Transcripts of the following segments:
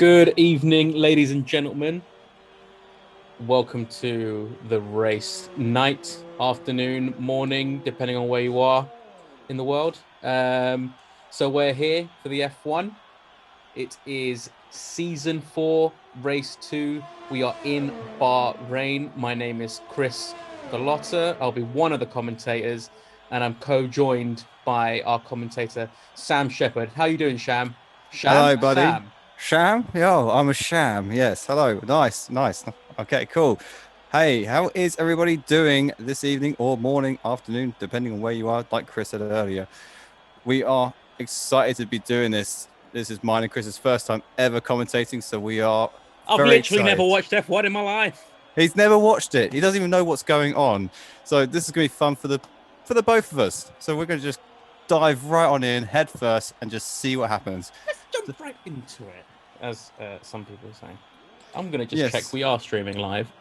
Good evening, ladies and gentlemen. Welcome to the race night, afternoon, morning, depending on where you are in the world. So we're here for the F1. It is season 4, race 2. We are in Bahrain. My name is Chris Galotta. I'll be one of the commentators, and I'm co-joined by our commentator, Sam Shepherd. How you doing, Sham? Sham? Hello, buddy. Sam. Sham? Yo, I'm a sham. Yes. Hello. Nice. Okay, cool. Hey, how is everybody doing this evening or morning, afternoon, depending on where you are? Like Chris said earlier, we are excited to be doing this. This is mine and Chris's first time ever commentating, so we are I've very literally never excited. watched F1 in my life. He's never watched it. He doesn't even know what's going on. So this is going to be fun for the both of us. So we're going to just dive right on in, head first, and just see what happens. Let's jump right into it, as some people are saying. I'm going to just check Yes. we are streaming live.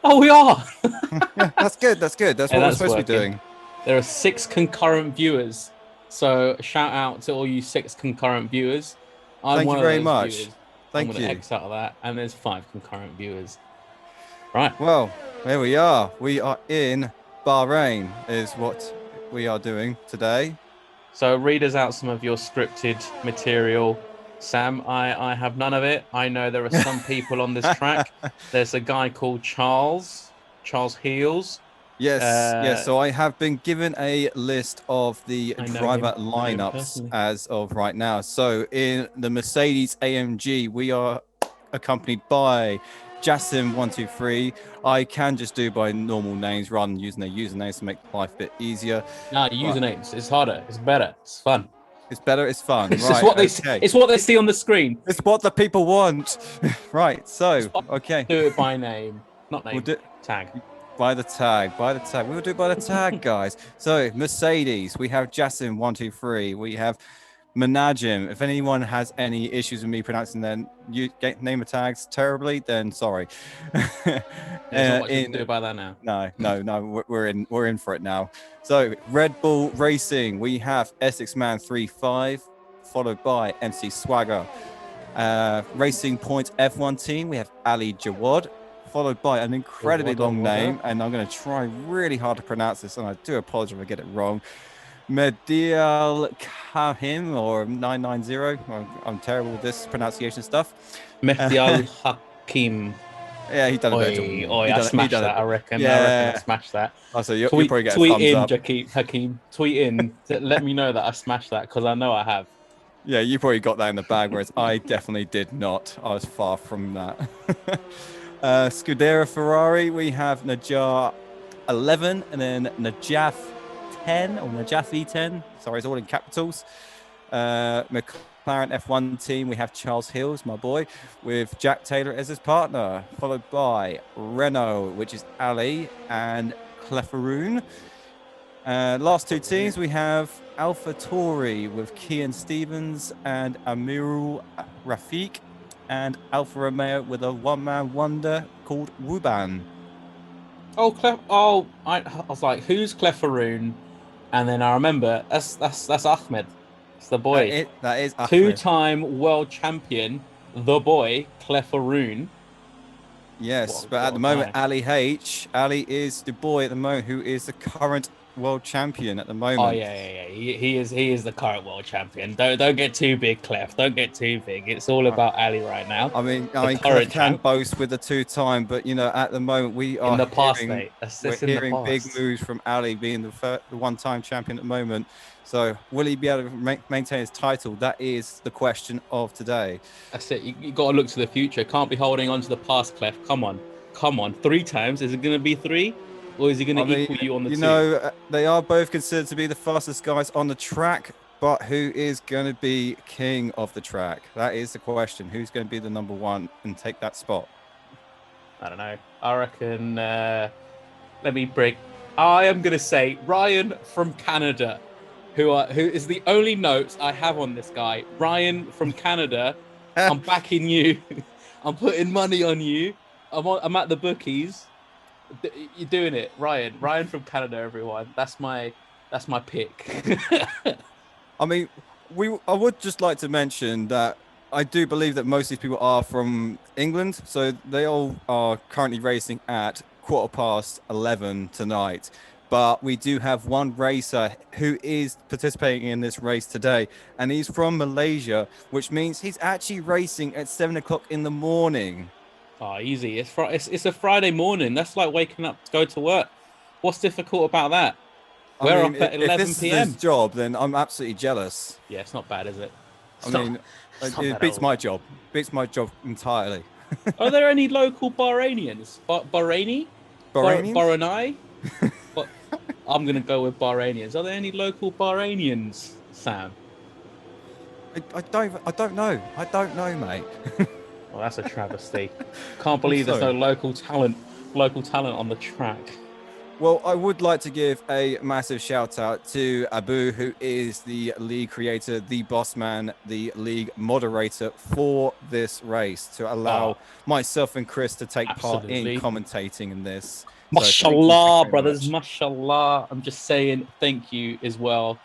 Oh, we are. Yeah, that's good. That's good. That's Yeah, what we're that's supposed to be working. doing. There are 6 concurrent viewers. So shout out to all you 6 concurrent viewers. I'm Thank one you of very those much. viewers. I'm Thank going to you. X out of that. And there's 5 concurrent viewers. Right. Well, there we are. We are in Bahrain, is what we are doing today. So read us out some of your scripted material. Sam, I have none of it. I know there are some people on this track. There's a guy called Charles Heels. Yes. So I have been given a list of the I know driver him. I know him lineups personally. as of right now. So in the Mercedes AMG, we are accompanied by Jassim123. I can just do by normal names rather than using their usernames to make life a bit easier. Nah, But usernames. It's harder. It's better. It's fun. it's better, it's fun. It's just Right. what they. Okay. It's what they see on the screen. It's what the people want. Right. So, okay. Do it by name, not We'll name. do Tag. by the tag. By the tag. We'll do it by the tag, guys. So, Mercedes, we have Jassim123. We have Menajim. If anyone has any issues with me pronouncing their name of tags terribly, then sorry. There's not much we can In do about that now. no, we're in for it now. So Red Bull Racing, we have Essex Man 35, followed by MC Swagger. Racing Point F1 team, we have Ali Jawad, followed by an incredibly long name, and I'm going to try really hard to pronounce this, and I do apologize if I get it wrong. Medial Kahim or 990. I'm terrible with this pronunciation stuff. Mehdi Al Hakim. Yeah, he done a better job than Oi, me. oi, He I done he smashed done that. it. I reckon. I reckon I Yeah. smashed that. Also, you'll Tweet, probably get a tweet thumbs in, up. Hakim. Tweet in to let me know that I smashed that because I know I have. Yeah, you probably got that in the bag, whereas I definitely did not. I was far from that. Scudera Ferrari, we have Najjar 11 and then Najaf 10 or Najafi 10. Sorry, it's all in capitals. McLaren F1 team, we have Charles Hills, my boy, with Jack Taylor as his partner, followed by Renault, which is Ali, and Clefaroon. Last 2 teams, we have Alpha Tori with Kian Stevens and Amirul Rafiq, and Alfa Romeo with a one-man wonder called Wuban. I was like, who's Clefaroon? And then I remember that's Ahmed. It's the boy. That is Ahmed. 2-time world champion, the boy, Clefaroon. Yes, but at the moment, Ali is the boy at the moment who is the current world champion at the moment. Oh yeah. He is the current world champion. Don't get too big, Clef. Don't get too big. It's all about Ali right now. I mean, Current Clef can champ. boast with the 2-time, but at the moment we are In the past, hearing mate. That's we're in the hearing big past. moves from Ali being the one-time champion at the moment. So will he be able to maintain his title? That is the question of today. That's it. You got to look to the future. Can't be holding on to the past, Clef. Come on. 3 times. Is it going to be 3? Or is he going to equal you on the 2? They are both considered to be the fastest guys on the track, but who is going to be king of the track? That is the question. Who's going to be the number 1 and take that spot? I don't know. I reckon. Let me break. I am going to say Ryan from Canada, who is the only notes I have on this guy. Ryan from Canada. I'm backing you. I'm putting money on you. I'm at the bookies. You're doing it, Ryan. Ryan from Canada, everyone. That's my pick. I mean, I would just like to mention that I do believe that most of these people are from England, so they all are currently racing at 11:15 tonight. But we do have one racer who is participating in this race today, and he's from Malaysia, which means he's actually racing at 7 o'clock in the morning. Oh, easy. It's a Friday morning. That's like waking up to go to work. What's difficult about that? I We're mean, up at if 11 this is his p.m. job, then I'm absolutely jealous. Yeah, it's not bad, is it? I It's not. mean, It's not it bad at beats all. my job. Beats my job entirely. Are there any local Bahrainians? Bahraini? Bahrainians? Bahraini? But I'm gonna go with Bahrainians. Are there any local Bahrainians, Sam? I don't know. I don't know, mate. Well, that's a travesty. Can't I'm believe there's no sorry. local talent on the track. Well, I would like to give a massive shout out to Abu, who is the league creator, the boss man, the league moderator for this race, to allow Oh, myself and Chris to take part in absolutely. commentating in this. So thank you Mashallah, very brothers, much. mashallah. I'm just saying thank you as well.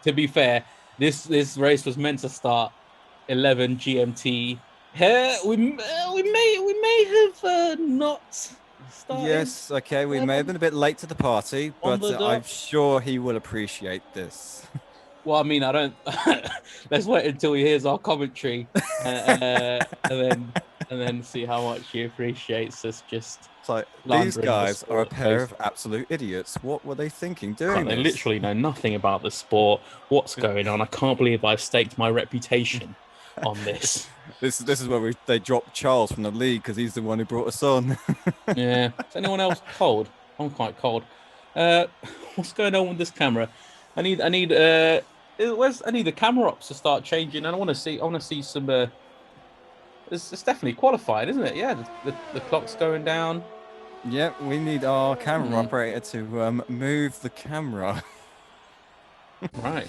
To be fair, this race was meant to start 11 GMT. We may have not started Yes, okay, we may have 11 been a bit late to the party, on but the I'm dot. sure he will appreciate this. Well, I mean, I don't. Let's wait until he hears our commentary, and then see how much he appreciates us just So these slandering the guys are a sport. pair of absolute idiots. What were they thinking But doing they this? literally know nothing about the sport. What's going on? I can't believe I've staked my reputation on this. This is where they dropped Charles from the league because he's the one who brought us on. Yeah. Is anyone else cold? I'm quite cold. Uh, what's going on with this camera? I need the camera ops to start changing, and I want to see some. It's definitely qualified, isn't it? Yeah, the clock's going down. Yep, we need our camera Hmm, operator to move the camera. right.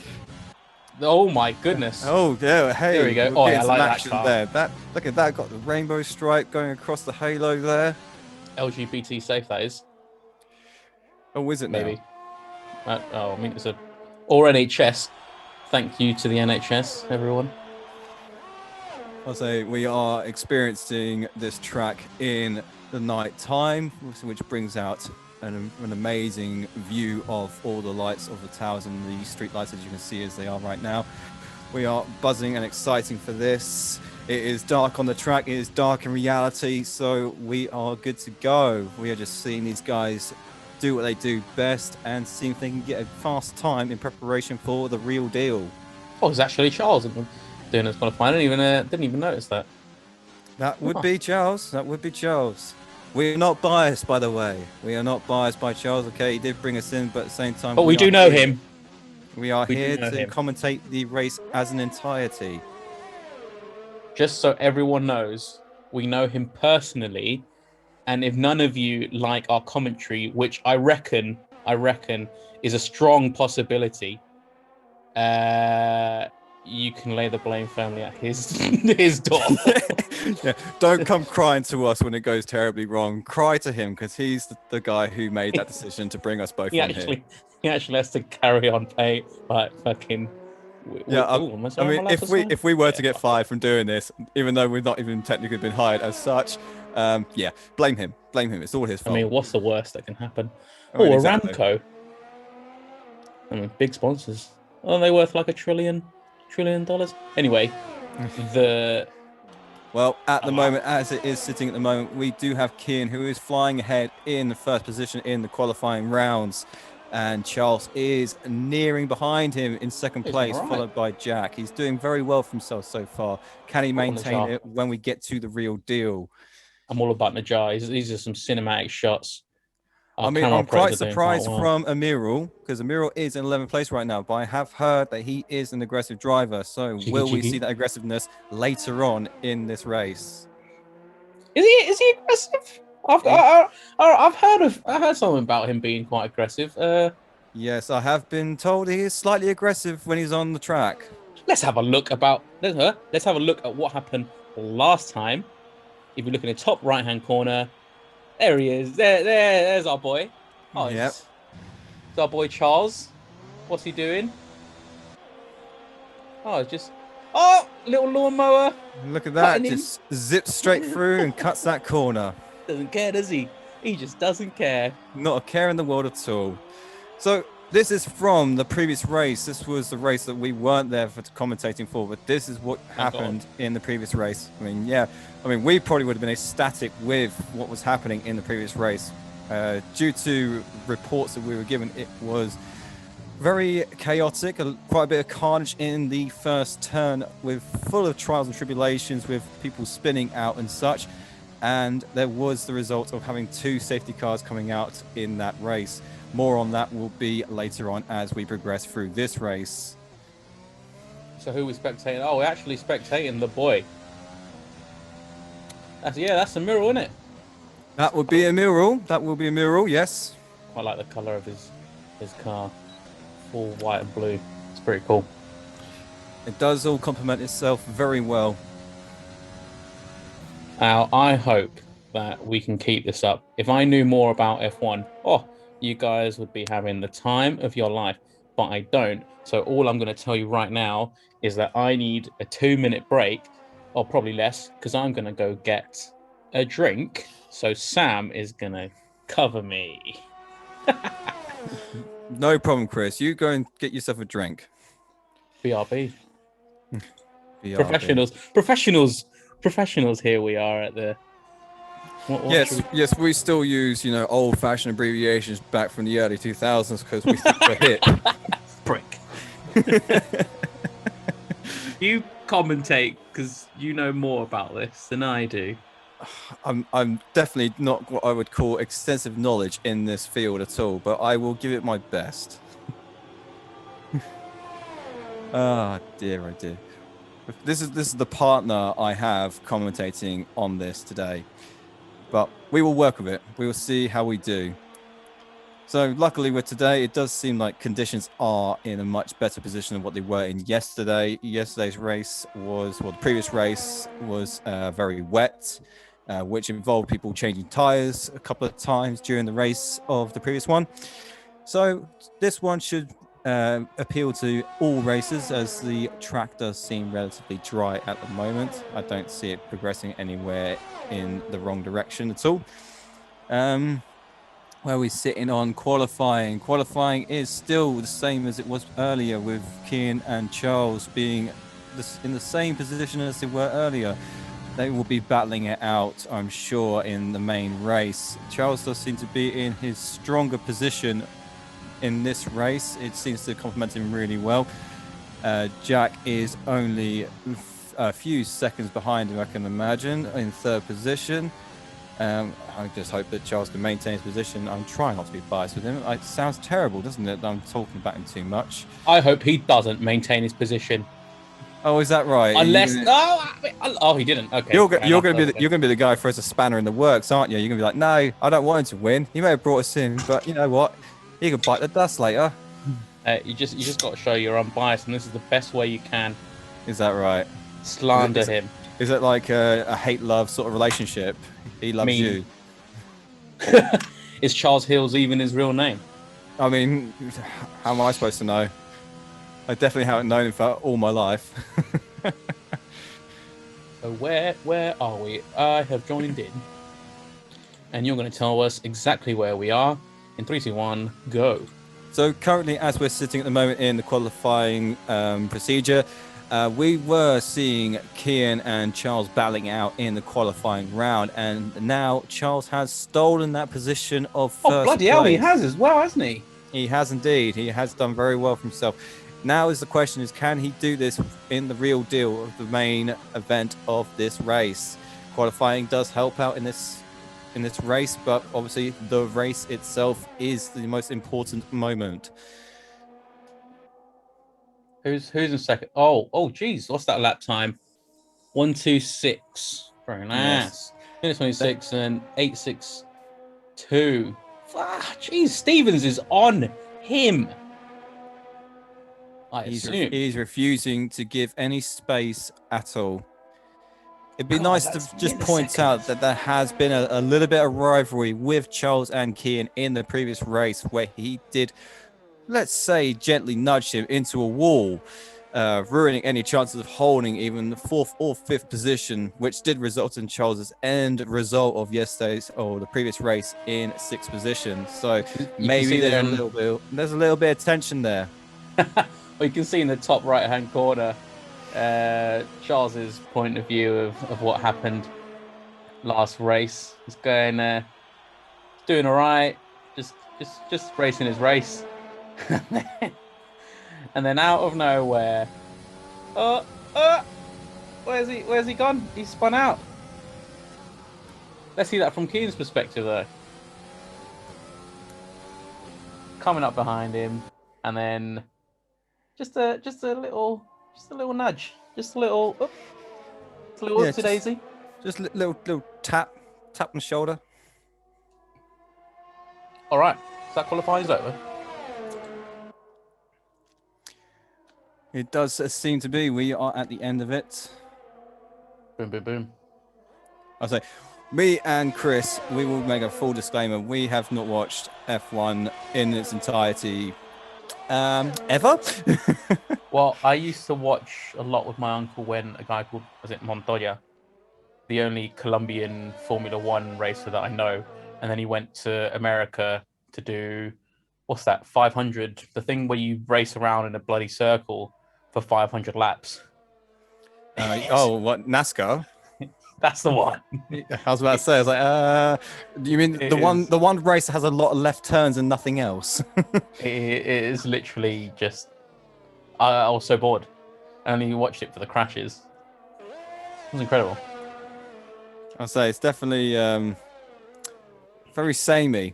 Oh my goodness. Oh, yeah, There we hey, go. we're Oh, yeah, getting I some like that action car. there. That look at that, got the rainbow stripe going across the halo there. LGBT safe, that is. Oh, is it now? Maybe. I mean, it's a or NHS. Thank you to the NHS, everyone. I'll say we are experiencing this track in the night time, which brings out an amazing view of all the lights of the towers and the street lights, as you can see as they are right now. We are buzzing and exciting for this. It is dark on the track. It is dark in reality. So we are good to go. We are just seeing these guys do what they do best and seeing if they can get a fast time in preparation for the real deal. Oh, it's actually Charles doing this qualifying. I didn't even notice that. That would Oh, be Charles. That would be Charles. We are not biased, by the way. We are not biased by Charles. Okay, he did bring us in, but at the same time, but we we are do know here. him. We are We do here know to him. commentate the race as an entirety. Just so everyone knows, we know him personally. And if none of you like our commentary, which I reckon is a strong possibility, uh, you can lay the blame firmly at his his door. Yeah, don't come crying to us when it goes terribly wrong. Cry to him because he's the guy who made that decision to bring us both he on here. actually he actually has to carry on paying like fucking. Yeah, Oh, I am I mean, allowed to swear? if we were Yeah, to get fuck it. fired from doing this, even though we've not even technically been hired as such, yeah, blame him. Blame him. It's all his I fault. mean, what's the worst that can happen? I Oh, mean, exactly. Aramco. I mean, big sponsors. Are they worth like trillion dollars? Anyway, the Well, at the uh, moment, as it is sitting at the moment, we do have Kian, who is flying ahead in the first position in the qualifying rounds. And Charles is nearing behind him in second he's doing place, all right. followed by Jack. He's doing very well for himself so far. Can he Oh, maintain Najjar. it when we get to the real deal? I'm all about Najjar. These are some cinematic shots. I Our mean, camera I'm operators quite are doing quite surprised well. from Amirul because Amirul is in 11th place right now, but I have heard that he is an aggressive driver. So, Jiggy will we see jiggy. that aggressiveness later on in this race? Is he aggressive? He I heard something about him being quite aggressive. Yes, I have been told he is slightly aggressive when he's on the track. Let's have a look let's have a look at what happened last time. If you look in the top right hand corner, there he is. There's our boy. Oh, Yep. it's our boy Charles. What's he doing? Oh, it's just Oh, little lawnmower Look at that. cutting him. Just zips straight through and cuts that corner. Doesn't care, does he? He just doesn't care. Not a care in the world at all. So this is from the previous race. This was the race that we weren't there for commentating for, but this is what Thank God. happened in the previous race. I mean, yeah, I mean, we probably would have been ecstatic with what was happening in the previous race. Due to reports that we were given, it was very chaotic, quite a bit of carnage in the first turn, with full of trials and tribulations, with people spinning out and such. And there was the result of having 2 safety cars coming out in that race. More on that will be later on as we progress through this race. So who we spectating? Oh, we're actually spectating the boy. That's a mural, isn't it? That would be a mural. That will be a mural, yes. Quite like the colour of his car. All white and blue. It's pretty cool. It does all complement itself very well. Now, I hope that we can keep this up. If I knew more about F1, you guys would be having the time of your life, but I don't. So all I'm going to tell you right now is that I need a 2-minute break, or probably less, because I'm going to go get a drink. So Sam is going to cover me. No problem, Chris. You go and get yourself a drink. BRB. BRB. Professionals. Here we are at the. Yes, we still use, old-fashioned abbreviations back from the early 2000s because we think we're hip. Prick. You commentate because you know more about this than I do. I'm definitely not what I would call extensive knowledge in this field at all, but I will give it my best. Oh dear. This is the partner I have commentating on this today. But we will work with it. We will see how we do. So luckily with today, it does seem like conditions are in a much better position than what they were in yesterday. Yesterday's race the previous race was very wet, which involved people changing tires a couple of times during the race of the previous one. So this one should appeal to all racers, as the track does seem relatively dry at the moment. I don't see it progressing anywhere in the wrong direction at all. Where we're sitting on qualifying. Qualifying is still the same as it was earlier, with Kian and Charles being in the same position as they were earlier. They will be battling it out, I'm sure, in the main race. Charles does seem to be in his stronger position in this race. It seems to complement him really well. Jack is only a few seconds behind him, I can imagine, in 3rd position. I just hope that Charles can maintain his position. I'm trying not to be biased with him. It sounds terrible, doesn't it? I'm talking about him too much. I hope he doesn't maintain his position. Oh, is that right? Unless he didn't. Okay. You're going to be the guy who throws a spanner in the works, aren't you? You're going to be like, no, I don't want him to win. He may have brought us in, but you know what? He can bite the dust later. You just got to show you're unbiased, and this is the best way you can. Is that right? Slander him. Is it like a hate-love sort of relationship? He loves you. Is Charles Hills even his real name? I mean, how am I supposed to know? I definitely haven't known him for all my life. So where are we? I have joined in, and you're going to tell us exactly where we are. In 3, 2, 1, go. So currently, as we're sitting at the moment in the qualifying procedure, we were seeing Kian and Charles battling out in the qualifying round, and now Charles has stolen that position of first place. Bloody hell, he has as well, hasn't he? He has indeed. He has done very well for himself. Now is the question is, can he do this in the real deal of the main event of this race? Qualifying does help out in this race, but obviously the race itself is the most important moment. Who's in second? Oh, geez, what's that lap time? 1:26. Very nice. Yes. 26 and 8:62. Geez, Stevens is on him. He's refusing to give any space at all. It'd be nice to just point out that there has been a little bit of rivalry with Charles and Kian in the previous race, where he did, let's say, gently nudge him into a wall. ruining any chances of holding even the fourth or fifth position, which did result in Charles's end result of yesterday's or the previous race in sixth position. So You can maybe see there's there, a little bit of tension there. well, you can see in the top right hand corner, Charles's point of view of what happened last race. He's going, doing all right, just racing his race, and then out of nowhere, oh, oh, where's he? Where's he gone? He spun out. Let's see that from Keen's perspective, though. Coming up behind him, and then just a little nudge, just a little, just a little Yeah, oopsie daisy. just little tap on the shoulder. All right, so that qualifies over. It does seem to be. We are at the end of it. Boom, boom, boom. I say, me and Chris, we will make a full disclaimer. We have not watched F1 in its entirety ever. Well, I used to watch a lot with my uncle when a guy called, was it Montoya, the only Colombian Formula One racer that I know. And then he went to America to do, what's that, 500, the thing where you race around in a bloody circle for 500 laps. What, NASCAR? That's the one. I was about to say, I was like, do you mean It the one race that has a lot of left turns and nothing else? it is literally just, I was so bored. I only watched it for the crashes. It was incredible. I'll say it's definitely very samey.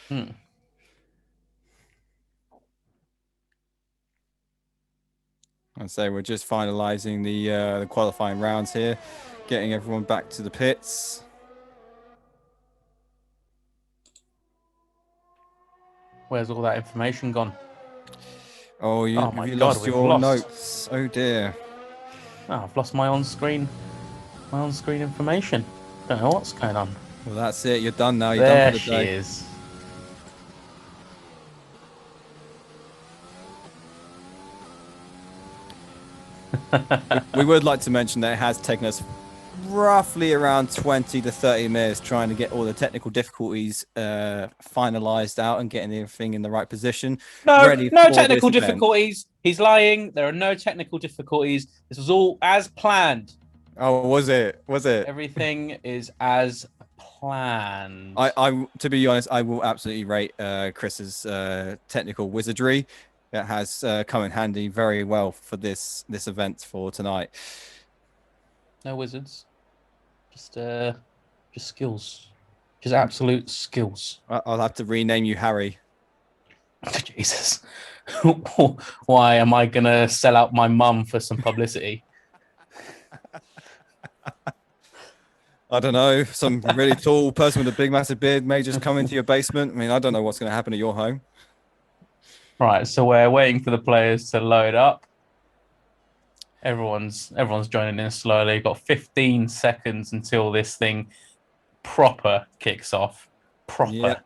Hmm. I'd say we're just finalizing the qualifying rounds here, getting everyone back to the pits. Where's all that information gone? Oh, Oh my you God, lost we've your lost. notes. Oh dear. Oh, I've lost my on-screen information. Don't know what's going on. Well, that's it. You're done now. You're There done for the she day. is. We would like to mention that it has taken us roughly around 20 to 30 minutes trying to get all the technical difficulties finalized out and getting everything in the right position. No, Ready no for technical this event. difficulties. He's lying. There are no technical difficulties. This was all as planned. Oh, was it? Everything is as planned. To be honest, I will absolutely rate Chris's technical wizardry. It has come in handy very well for this event for tonight. No wizards. Just skills. Just absolute skills. I'll have to rename you Harry. Jesus. Why am I gonna sell out my mum for some publicity? I don't know. Some really tall person with a big, massive beard may just come into your basement. I mean, I don't know what's going to happen at your home. Right, so we're waiting for the players to load up. Everyone's joining in slowly. Got 15 seconds until this thing proper kicks off. Proper. Yep.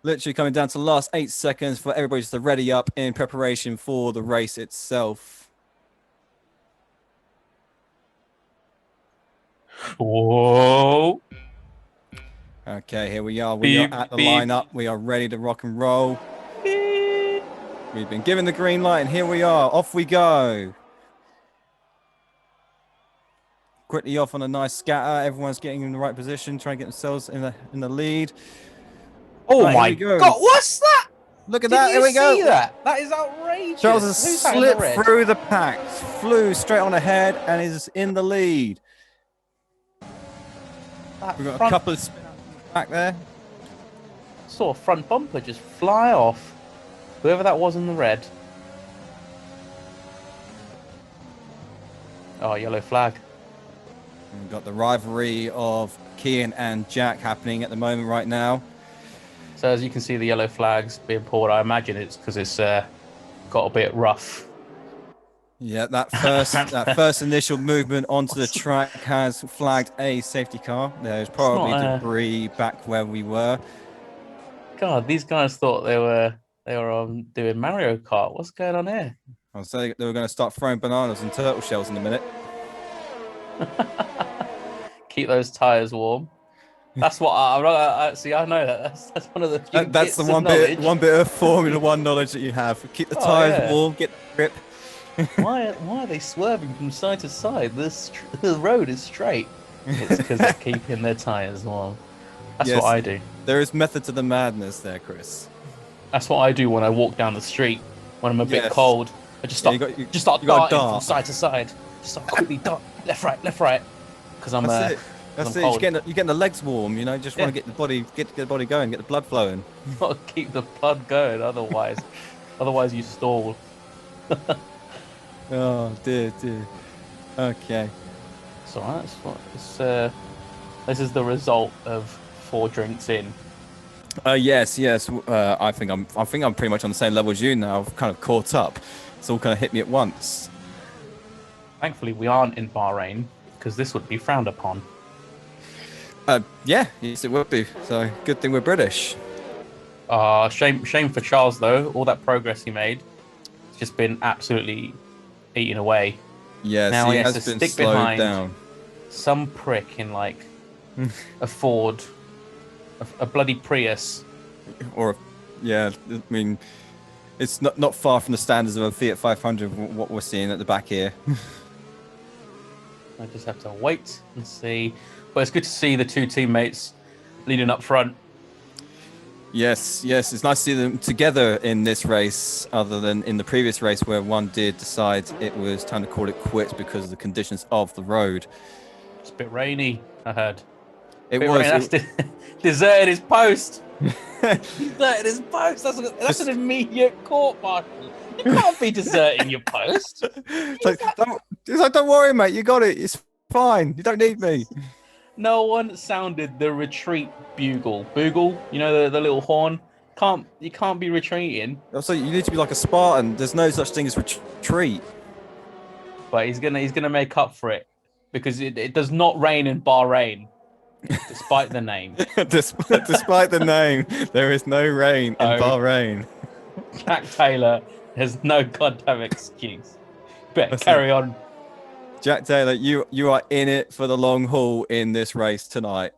Literally coming down to the last 8 seconds for everybody just to ready up in preparation for the race itself. Whoa. Okay, here we are. We are at the lineup. We are ready to rock and roll. Beep. We've been given the green light, and here we are. Off we go. Quickly off on a nice scatter. Everyone's getting in the right position, trying to get themselves in the lead. Oh right, my God! What's that? Look at that! Here we go. Did you see that? That is outrageous. Charles has slipped through the pack, flew straight on ahead, and is in the lead. We've got a couple of spin back there. Saw a front bumper just fly off. Whoever that was in the red. Oh, yellow flag. We've got the rivalry of Kean and Jack happening at the moment right now. So as you can see, the yellow flag's being pulled. I imagine it's because it's got a bit rough. Yeah, that first initial movement onto the track has flagged a safety car. There's probably debris back where we were. God, these guys thought they were doing Mario Kart. What's going on here? I was saying they were going to start throwing bananas and turtle shells in a minute. Keep those tires warm. That's what I see. I know that. That's one of the few That's the bits of knowledge. one bit of Formula One knowledge that you have. Keep the Oh tires yeah. warm, get the grip. Why are they swerving from side to side? The road is straight. It's because they're keeping their tires warm. That's what Yes, I do. there is method to the madness there, Chris. That's what I do when I walk down the street when I'm a bit Yes. cold. I Yeah, just start you got a darting from dart. side to side. Just start quickly dart left, right, because I'm That's it. because That's I'm it. cold. You're getting the legs warm. You know, just want Yeah, to get the body going, get the blood flowing. gotta keep the blood going. Otherwise you stall. Oh dear, dear. Okay. So that's what it's. This is the result of 4 drinks in. Yes, yes. I think I'm pretty much on the same level as you now. I've kind of caught up. It's all kind of hit me at once. Thankfully, we aren't in Bahrain because this would be frowned upon. Yeah, yes, it would be. So good thing we're British. Shame for Charles though. All that progress he made, it's just been absolutely eaten away. Yes, Now he he has has to been stick slowed behind down. some prick in like a Ford, a bloody Prius. Or, yeah, I mean, it's not far from the standards of a Fiat 500. What we're seeing at the back here. I just have to wait and see. But it's good to see the two teammates leading up front. Yes, yes, it's nice to see them together in this race, other than in the previous race where one did decide it was time to call it quits because of the conditions of the road. It's a bit rainy, I heard. It Bit was. rainy. That's deserted his post. Deserted his post. That's an immediate court martial. You can't be deserting your post. It's like, don't worry, mate. You got it. It's fine. You don't need me. No one sounded the retreat bugle. Bugle, you know the little horn. You can't be retreating. So you need to be like a Spartan. There's no such thing as retreat. But he's gonna make up for it because it does not rain in Bahrain, despite the name. Despite the name, there is no rain in Oh. Bahrain. Jack Taylor has no goddamn excuse. Better carry on. Jack Taylor, you are in it for the long haul in this race tonight.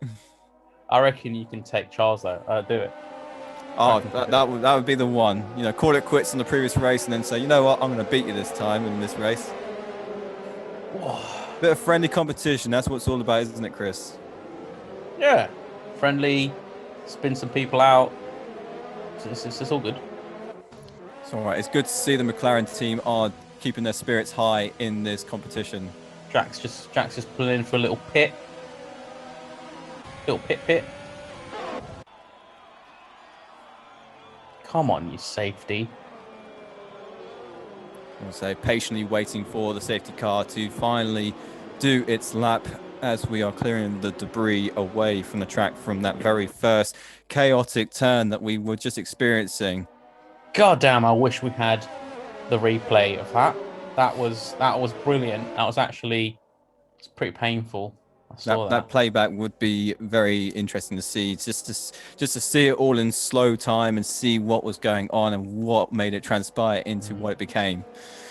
I reckon you can take Charles though. Do it. Oh, that would be the one. You know, call it quits in the previous race and then say, you know what, I'm going to beat you this time in this race. Bit of friendly competition. That's what it's all about, isn't it, Chris? Yeah, friendly. Spin some people out. It's all good. It's all right. It's good to see the McLaren team are keeping their spirits high in this competition. Jack's just pulling in for a little pit. Little pit. Come on, you safety. I'll say patiently waiting for the safety car to finally do its lap as we are clearing the debris away from the track from that very first chaotic turn that we were just experiencing. God damn, I wish we had the replay of that. That was brilliant. That was actually pretty painful. I saw That playback would be very interesting to see, just to see it all in slow time and see what was going on and what made it transpire into what it became.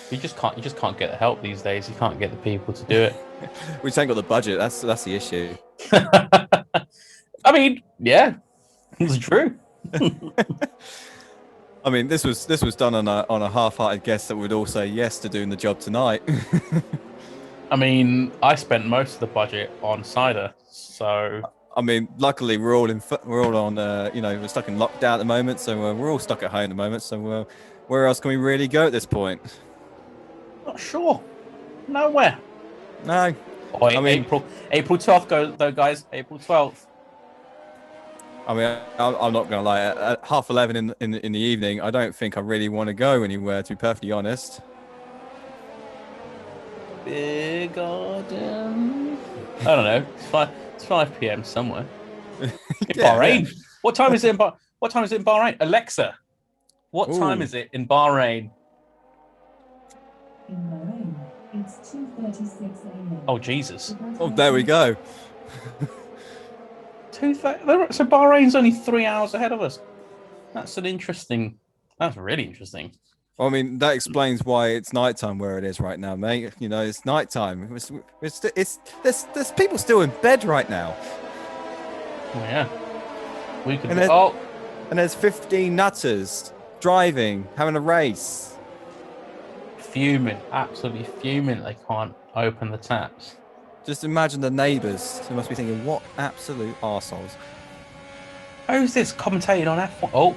You just can't get the help these days. You can't get the people to do it. We just ain't got the budget. That's the issue. I mean, yeah, it's true. I mean, this was done on a half-hearted guess that would all say yes to doing the job tonight. I mean, I spent most of the budget on cider, so. I mean, luckily we're all on, we're stuck in lockdown at the moment, so we're all stuck at home at the moment. So where else can we really go at this point? Not sure. Nowhere. No. Oh, I mean, April 12th, though, guys. April 12th. I mean, I'm not gonna lie. At 11:30 in the evening, I don't think I really want to go anywhere. To be perfectly honest. Big Garden. I don't know. It's 5 p.m. somewhere. In Bahrain. Yeah. What time is it in Bahrain? Alexa, what time is it in Bahrain? In Bahrain, it's 2:36 a.m. Oh Jesus! Oh, there we go. 2:30. So Bahrain's only 3 hours ahead of us. That's really interesting. Well, I mean, that explains why it's nighttime where it is right now, mate. You know, it's nighttime. There's people still in bed right now. Oh, yeah. We could. And and there's 15 nutters driving, having a race. Fuming, absolutely fuming. They can't open the taps. Just imagine the neighbours who must be thinking, what absolute arseholes. Who's this commentating on F1? Oh,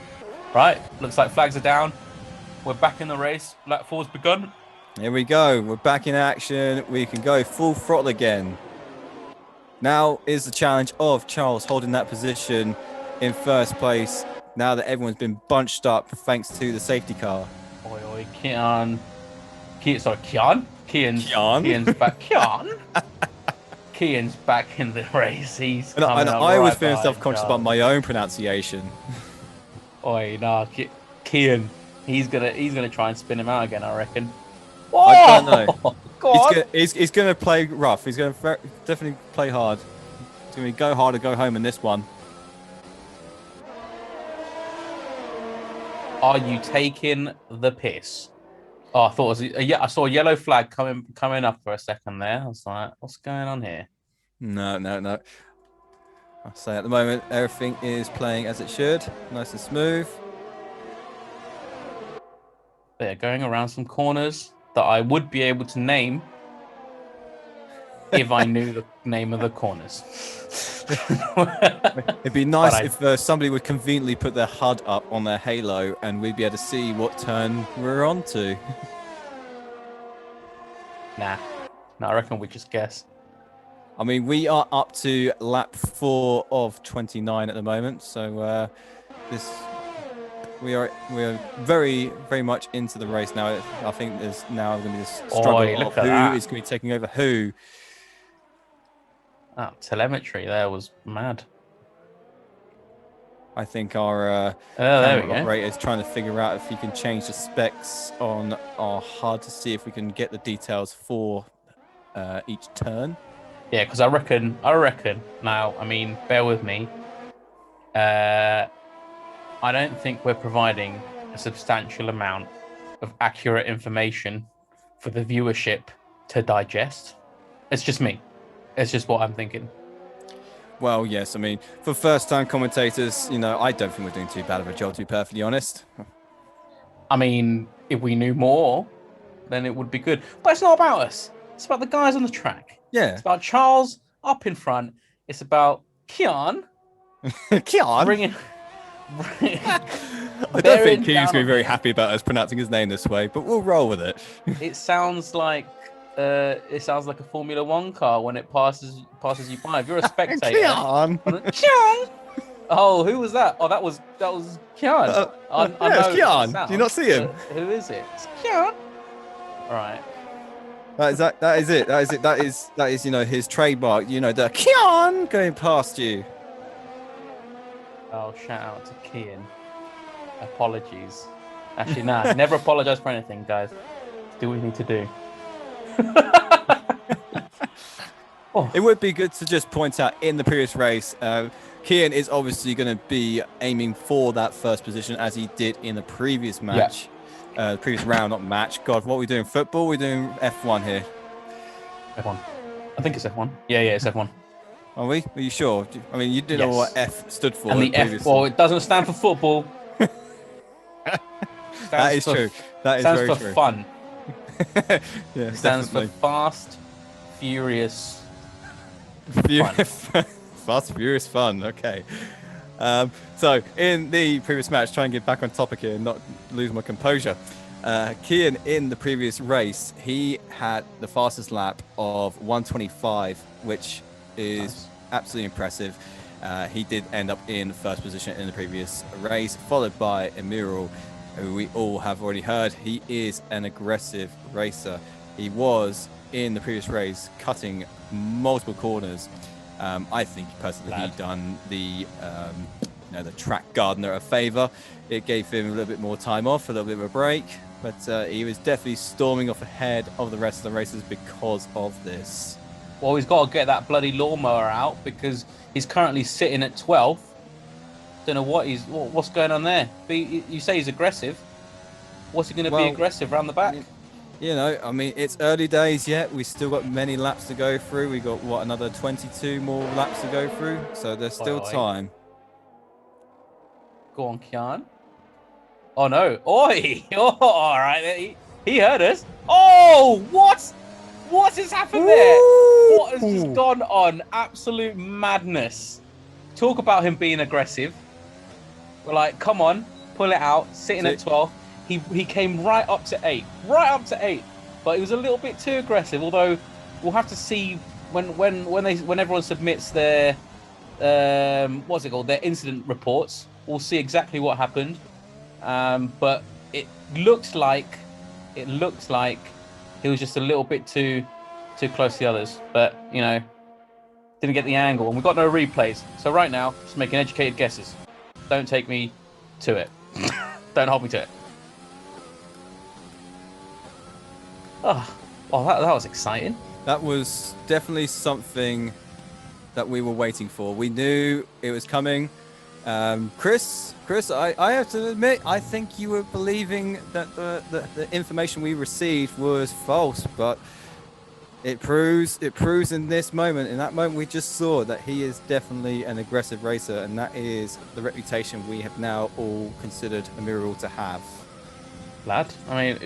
right. Looks like flags are down. We're back in the race. Lap 4's begun. Here we go. We're back in action. We can go full throttle again. Now is the challenge of Charles holding that position in first place now that everyone's been bunched up thanks to the safety car. Oi, oi, Kian's back. Kian's back in the race. He's And coming I up was right feeling behind self-conscious about Charles. my own pronunciation. Oi, nah, Kian. He's gonna try and spin him out again, I reckon. I don't know. Go on. He's gonna play rough. He's gonna definitely play hard. It's gonna be go hard or go home in this one. Are you taking the piss? Oh, I thought it was I saw a yellow flag coming up for a second there. I was like, what's going on here? No. I'll say at the moment everything is playing as it should, nice and smooth. They're going around some corners that I would be able to name if I knew the name of the corners. It'd be nice if somebody would conveniently put their HUD up on their Halo and we'd be able to see what turn we're on to. Nah, I reckon we just guess. I mean, we are up to lap 4 of 29 at the moment, so we are very much into the race now. I think there's now going to be this struggle of who is going to be taking over who. Oh, telemetry there was mad. I think our camera operator is trying to figure out if he can change the specs on our HUD to see if we can get the details for each turn. Yeah, because I reckon. Now, I mean, bear with me. I don't think we're providing a substantial amount of accurate information for the viewership to digest. It's just me. It's just what I'm thinking. Well, yes. I mean, for first-time commentators, you know, I don't think we're doing too bad of a job, to be perfectly honest. I mean, if we knew more, then it would be good. But it's not about us. It's about the guys on the track. Yeah. It's about Charles up in front. It's about Kian. Kian? I don't think Kian's going to be very happy about us pronouncing his name this way, but we'll roll with it. It sounds like a Formula One car when it passes you by. If you're a spectator, Kian. Oh, who was that? Oh, that was Kian. I know it's Kian. Do you not see him? Who is it? It's Kian. All right. That is it. That is you know, his trademark. You know, the Kian going past you. Oh, shout out to Kian. Apologies. Actually, nah. Never apologize for anything, guys. Do what we need to do. It would be good to just point out in the previous race, Kian is obviously going to be aiming for that first position as he did in the previous match, previous round, not match. God, what are we doing? Football? We're doing F1 here. F1. I think it's F1. Yeah, it's F1. Are we? Are you sure? I mean, you didn't know what F stood for. And the F, well, it doesn't stand for football. That is true. That is very true. Stands for fun. Yeah, it stands for fast, furious, fun. Fast, furious fun. Okay. So in the previous match, try and get back on topic here and not lose my composure. Kian in the previous race, he had the fastest lap of 1:25, which is absolutely impressive. He did end up in first position in the previous race, followed by Emirul, who we all have already heard. He is an aggressive racer. He was in the previous race cutting multiple corners. I think personally he done the track gardener a favor. It gave him a little bit more time off, a little bit of a break, but he was definitely storming off ahead of the rest of the racers because of this. Well, he's got to get that bloody lawnmower out because he's currently sitting at 12th. Don't know what's going on there. But you say he's aggressive. What's he going to be Well, aggressive around the back? You know, I mean, it's early days yet. We still got many laps to go through. We got what, another 22 more laps to go through. So there's still Oi. time. Go on, Kian. Oh no! Oi! Oh, all right. He heard us. Oh, what? What has happened there? What has just Ooh. gone on? Absolute madness. Talk about him being aggressive. We're like, come on, pull it out. Sitting at 12. He came right up to 8. Right up to 8. But he was a little bit too aggressive. Although we'll have to see when everyone submits their what's it called? Their incident reports. We'll see exactly what happened. But it looks like he was just a little bit too close to the others. But you know, didn't get the angle, and we've got no replays. So right now, just making educated guesses. Don't take me to it. Don't hold me to it. Oh, well, that was exciting. That was definitely something that we were waiting for. We knew it was coming. Chris, I have to admit, I think you were believing that the information we received was false, but it proves in this moment. In that moment, we just saw that he is definitely an aggressive racer, and that is the reputation we have now all considered a miracle to have. Lad, I mean,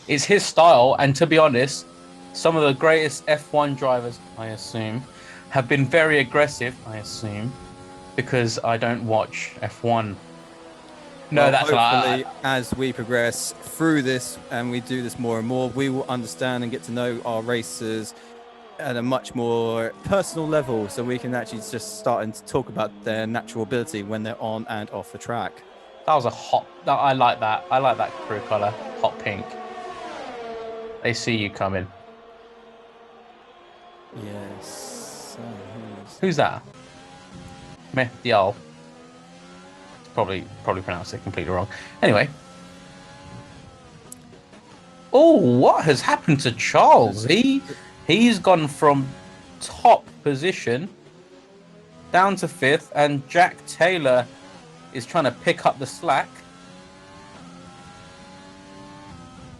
it's his style, and to be honest, some of the greatest F1 drivers, I assume, have been very aggressive. I assume, because I don't watch F1. No, Well, that's hopefully, as we progress through this and we do this more and more, we will understand and get to know our racers at a much more personal level, so we can actually just start to talk about their natural ability when they're on and off the track. That was a hot. I like that. I like that crew color, hot pink. They see you coming. Yes. Who's that? Mehdial. Probably pronounced it completely wrong. Anyway. Oh, what has happened to Charles? He's gone from top position down to 5th, and Jack Taylor is trying to pick up the slack.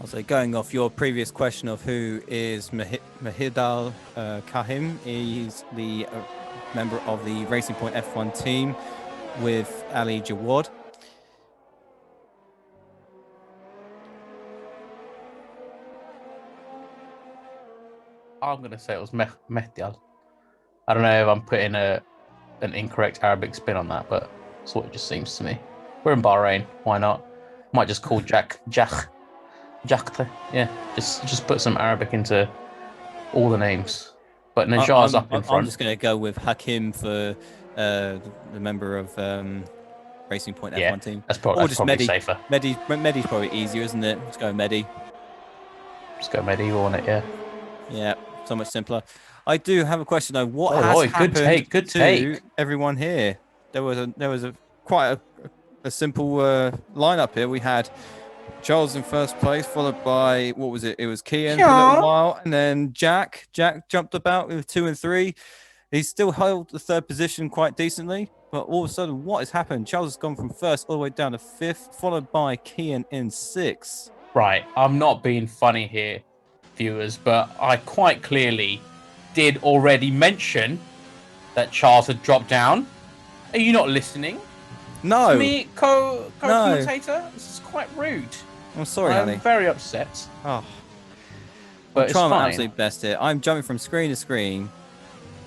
Also, going off your previous question of who is Mahidal Kahim, he's the member of the Racing Point F1 team with Ali Jawad. I'm going to say it was Mehdial. I don't know if I'm putting an incorrect Arabic spin on that, but that's what it just seems to me. We're in Bahrain. Why not? Might just call Jack. Yeah, just put some Arabic into all the names. But Najar's up in front. I'm just going to go with Hakim for the member of Racing Point F1 team. That's probably safer. Medi's probably easier, isn't it? Let's go Medi. Just go Medi on it, yeah. Yeah, so much simpler. I do have a question though. What has happened to everyone here? There was quite a simple lineup here. We had Charles in first place, followed by what was it? It was Kian for a little while, and then Jack. Jack jumped about with 2 and 3. He still held the 3rd position quite decently, but all of a sudden, what has happened? Charles has gone from 1st all the way down to 5th, followed by Kian in 6th. Right, I'm not being funny here, viewers, but I quite clearly did already mention that Charles had dropped down. Are you not listening? No. To me, co-commentator? No. This is quite rude. I'm sorry, honey. I'm very upset. Oh. But I'm trying my absolute best here. I'm jumping from screen to screen,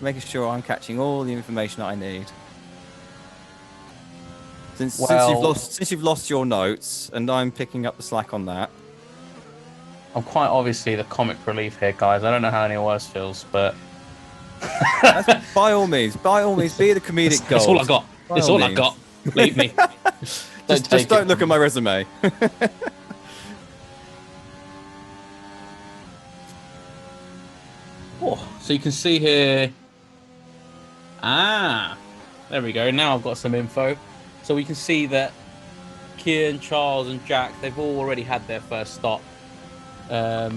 making sure I'm catching all the information that I need. Since you've lost your notes, and I'm picking up the slack on that. I'm quite obviously the comic relief here, guys. I don't know how anyone else feels, but by all means, be the comedic gold. That's all I got. That's all I got. Leave me. just don't look at my resume. So you can see here. There we go. Now I've got some info. So we can see that Kian, Charles, and Jack, they've all already had their first stop. So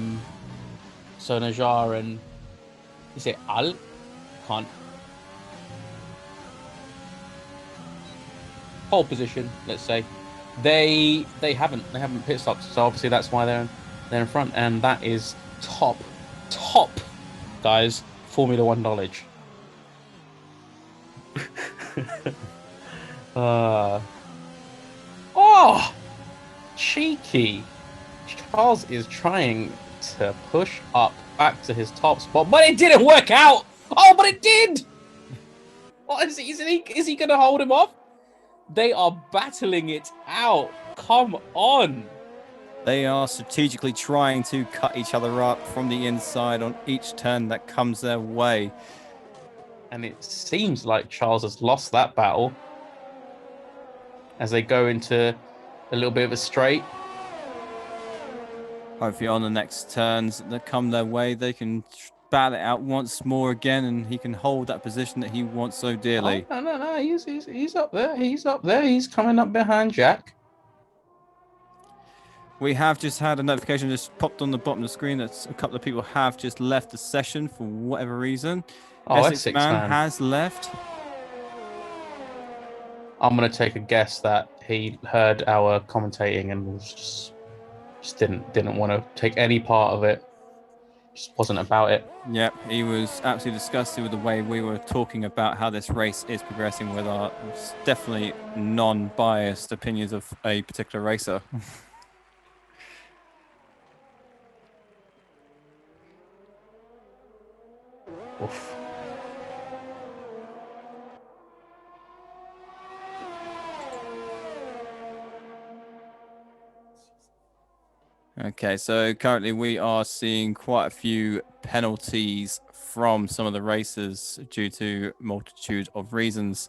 Najar and is it Al? Can't. Pole position, let's say. They haven't pit stopped, so obviously that's why they're in front, and that is top guys Formula One knowledge. Oh, cheeky! Charles is trying to push up back to his top spot, but it didn't work out. Oh, but it did. What is he? Is he going to hold him off? They are battling it out. Come on. They are strategically trying to cut each other up from the inside on each turn that comes their way. And it seems like Charles has lost that battle as they go into a little bit of a straight. Hopefully on the next turns that come their way, they can battle it out once more again, and he can hold that position that he wants so dearly. Oh, no. He's up there. He's up there. He's coming up behind Jack. We have just had a notification just popped on the bottom of the screen that a couple of people have just left the session for whatever reason. Oh, Essex Man has left. I'm going to take a guess that he heard our commentating and was just didn't want to take any part of it. Just wasn't about it. Yep, he was absolutely disgusted with the way we were talking about how this race is progressing with our definitely non-biased opinions of a particular racer. Oof. Okay, so currently we are seeing quite a few penalties from some of the racers due to multitude of reasons.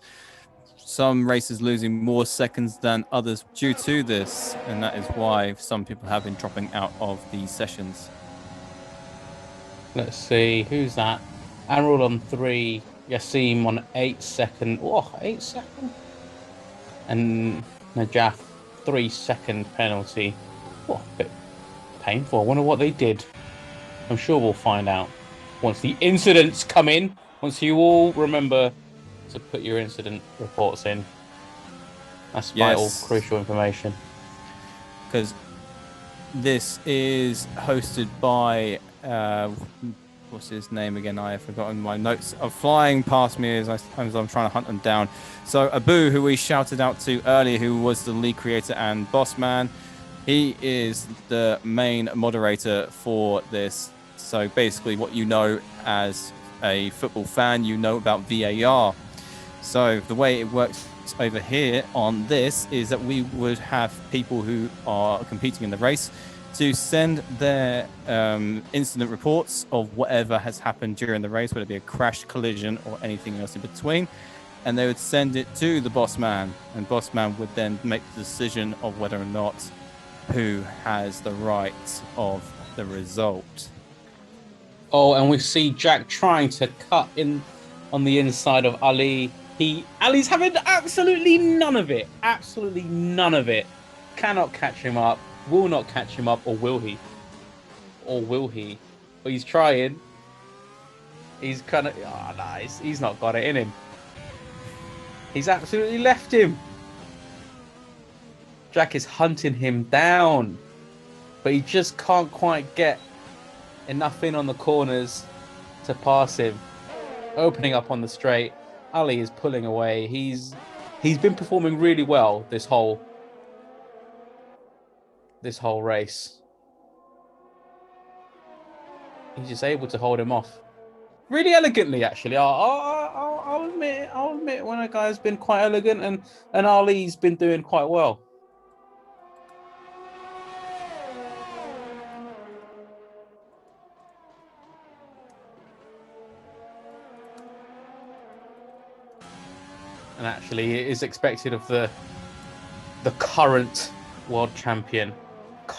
Some racers losing more seconds than others due to this, and that is why some people have been dropping out of these sessions. Let's see, who's that? Admiral on 3, Yassim on 8 second. Oh, 8 second. And Najaf 3 second penalty. Oh, a bit painful. I wonder what they did. I'm sure we'll find out once the incidents come in. Once you all remember to put your incident reports in. That's vital, crucial information. Because this is hosted by what's his name again? I have forgotten. My notes are flying past me as I'm trying to hunt them down. So Abu, who we shouted out to earlier, who was the lead creator and boss man, he is the main moderator for this. So basically what you know as a football fan, you know about VAR. So the way it works over here on this is that we would have people who are competing in the race to send their incident reports of whatever has happened during the race, whether it be a crash, collision, or anything else in between. And they would send it to the boss man, and boss man would then make the decision of whether or not who has the right of the result. Oh, and we see Jack trying to cut in on the inside of Ali. Ali's having absolutely none of it. Absolutely none of it. Cannot catch him up. Will not catch him up, or will he? Or will he? But he's trying. He's kind of... Oh, nice. He's not got it in him. He's absolutely left him. Jack is hunting him down. But he just can't quite get enough in on the corners to pass him. Opening up on the straight. Ali is pulling away. He's been performing really well this whole race. He's just able to hold him off really elegantly. Actually, I'll admit when a guy's been quite elegant, and Ali's been doing quite well. And actually, it is expected of the current world champion.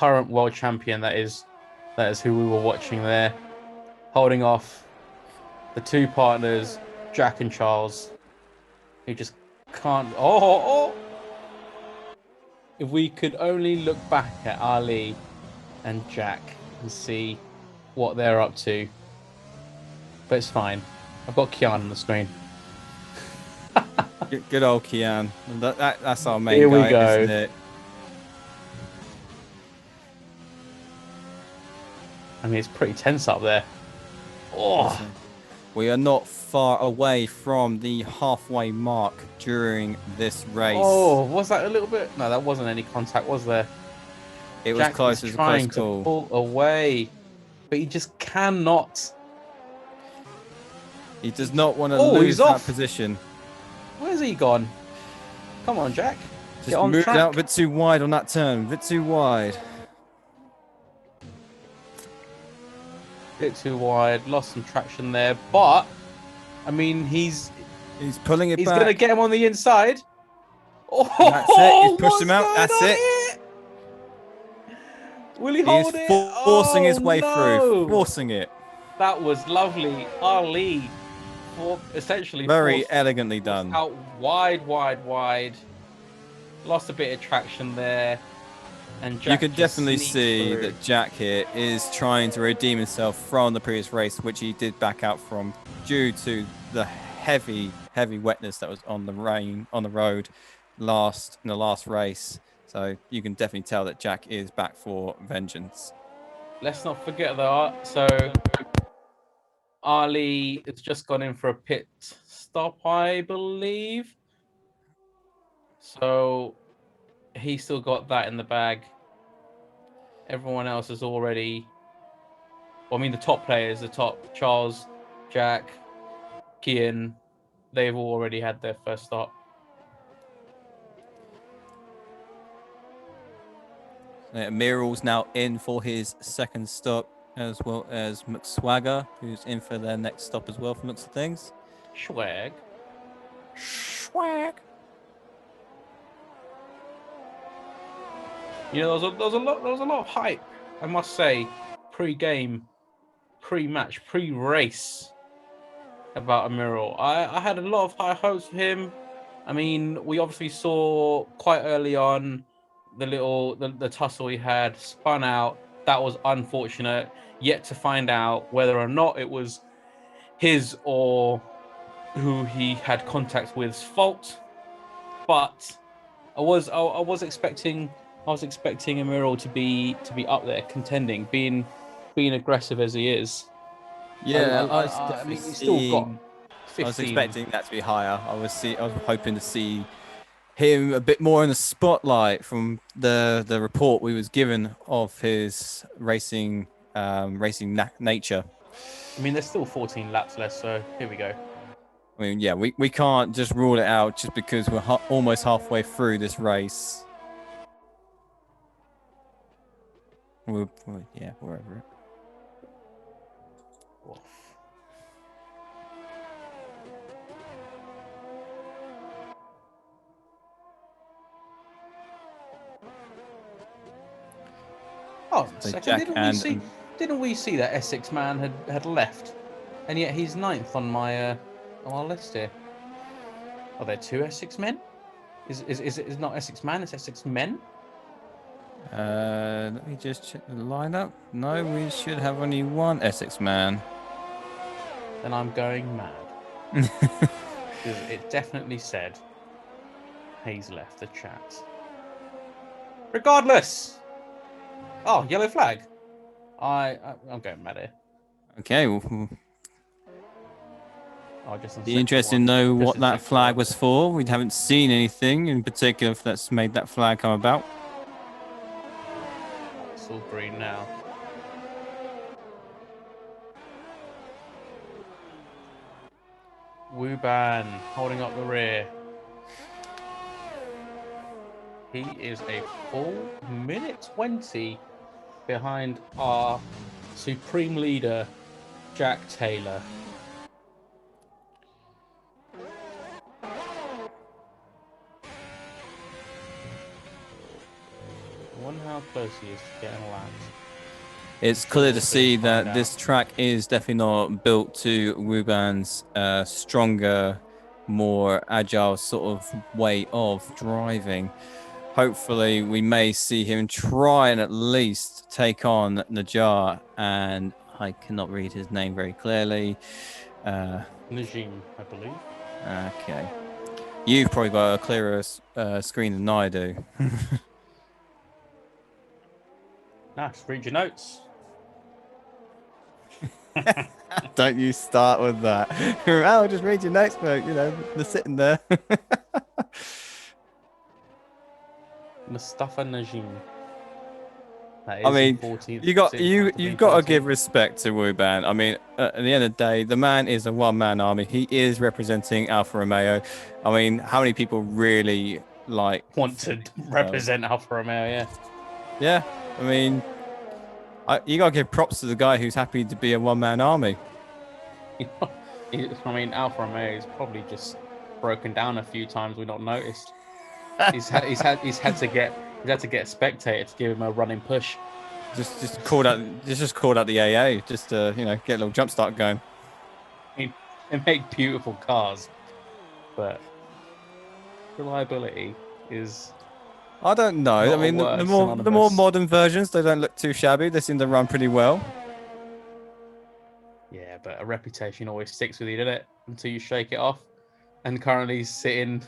That is who we were watching there, holding off the two partners, Jack and Charles, who just can't. Oh! If we could only look back at Ali and Jack and see what they're up to, but it's fine. I've got Kian on the screen. Good old Kian. That's our main Here guy, we go. isn't it? I mean, it's pretty tense up there. Oh, We are not far away from the halfway mark during this race. oh, was that a little bit? No, that wasn't any contact, was there? It was Jack close. is It was a close trying to call. pull away, but he just cannot. He does not want to Oh, lose he's that off. position. Where's he gone? Come on, Jack. Just Get on moved track. out a bit too wide on that turn. A bit too wide. Bit too wide. Lost some traction there, but I mean, he's pulling it back. gonna get him on the inside. Oh, That's it. He's pushed what's him out. going That's on it. here? Will he He is hold it? forcing his Oh, way no. through. Forcing it. That was lovely. Ali, for essentially Very forced elegantly done. out wide. Lost a bit of traction there. And Jack You can just definitely sneaked see through. that Jack here is trying to redeem himself from the previous race, which he did back out from due to the heavy wetness that was on the road in the last race. So you can definitely tell that Jack is back for vengeance. Let's not forget though. So Ali has just gone in for a pit stop, I believe. So he still got that in the bag. Everyone else is already. Well, I mean, the top players, Charles, Jack, Kian, they've already had their first stop. Miral's now in for his second stop, as well as McSwagger, who's in for their next stop as well, from looks of things. Swag. You know, there was a lot of hype, I must say, pre-game, pre-match, pre-race about Amiral. I had a lot of high hopes for him. I mean, we obviously saw quite early on the tussle he had spun out. That was unfortunate. Yet to find out whether or not it was his or who he had contact with's fault. But I was expecting Amiral to be up there contending, being aggressive as he is. Yeah, I mean, he's still got 15. I was expecting that to be higher. I was hoping to see him a bit more in the spotlight from the report we was given of his racing nature. I mean, there's still 14 laps left, so here we go. I mean, yeah, we can't just rule it out just because we're almost halfway through this race. Yeah, wherever. Oh, So second, Jack didn't we see that Essex man had left, and yet he's 9th on our list here. Are there 2 Essex men? Is it not Essex man? It's Essex men. Let me just check the lineup. No, we should have only one Essex man. Then I'm going mad. Because it definitely said Hayes left the chat. Regardless. Oh, yellow flag. I'm going mad here. Okay, well, Just be interested to know what that flag was for. We haven't seen anything in particular that's made that flag come about. It's all green now. Wuban holding up the rear. He is a full minute 20 behind our supreme leader, Jack Taylor. I wonder how close he is to getting lapped. It's clear to see that this track is definitely not built to Ruban's stronger, more agile sort of way of driving. Hopefully, we may see him try and at least take on Najjar, and I cannot read his name very clearly. Najim, I believe. Okay. You've probably got a clearer screen than I do. Nice, read your notes. Don't you start with that. I'll just read your notes, mate. You know, they're sitting there. Mustafa Najim. That is I mean, in 14th. you've got to give respect to Wuban. I mean, at the end of the day, the man is a one-man army. He is representing Alfa Romeo. I mean, how many people really want to represent Alfa Romeo? Yeah. Yeah. I mean, you got to give props to the guy who's happy to be a one-man army. I mean, Alfa Romeo is probably just broken down a few times we've not noticed. He's had to get a spectator to give him a running push. Just called out the AA just to get a little jump start going. I mean, they make beautiful cars, but reliability is. I don't know. I mean, the more modern versions, they don't look too shabby. They seem to run pretty well. Yeah, but a reputation always sticks with you, doesn't it? Until you shake it off. And currently sitting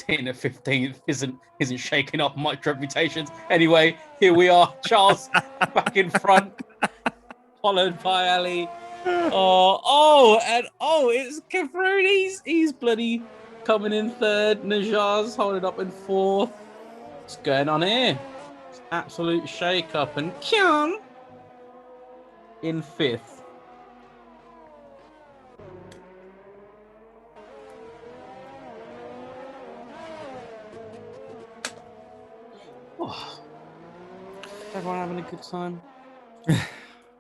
at 15th isn't shaking off much reputations. Anyway, here we are, Charles back in front, followed by Ali. It's Kefroon. He's bloody coming in third. Najar's holding up in fourth. What's going on here? It's absolute shake up, and Kian in fifth. Oh, everyone having a good time?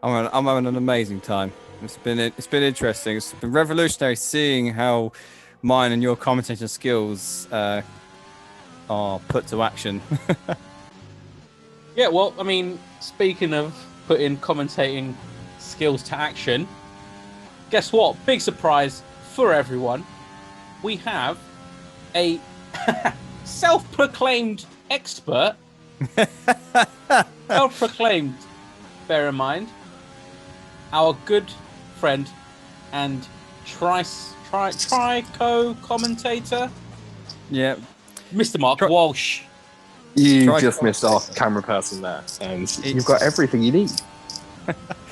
I'm having an amazing time. It's been interesting. It's been revolutionary seeing how mine and your commentating skills are put to action. Yeah, well, I mean, speaking of putting commentating skills to action, guess what? Big surprise for everyone. We have a self-proclaimed expert. Self-proclaimed, bear in mind. Our good friend and Trico commentator. Yeah. Mr. Mark Walsh. You just missed our camera person there, and you've got everything you need.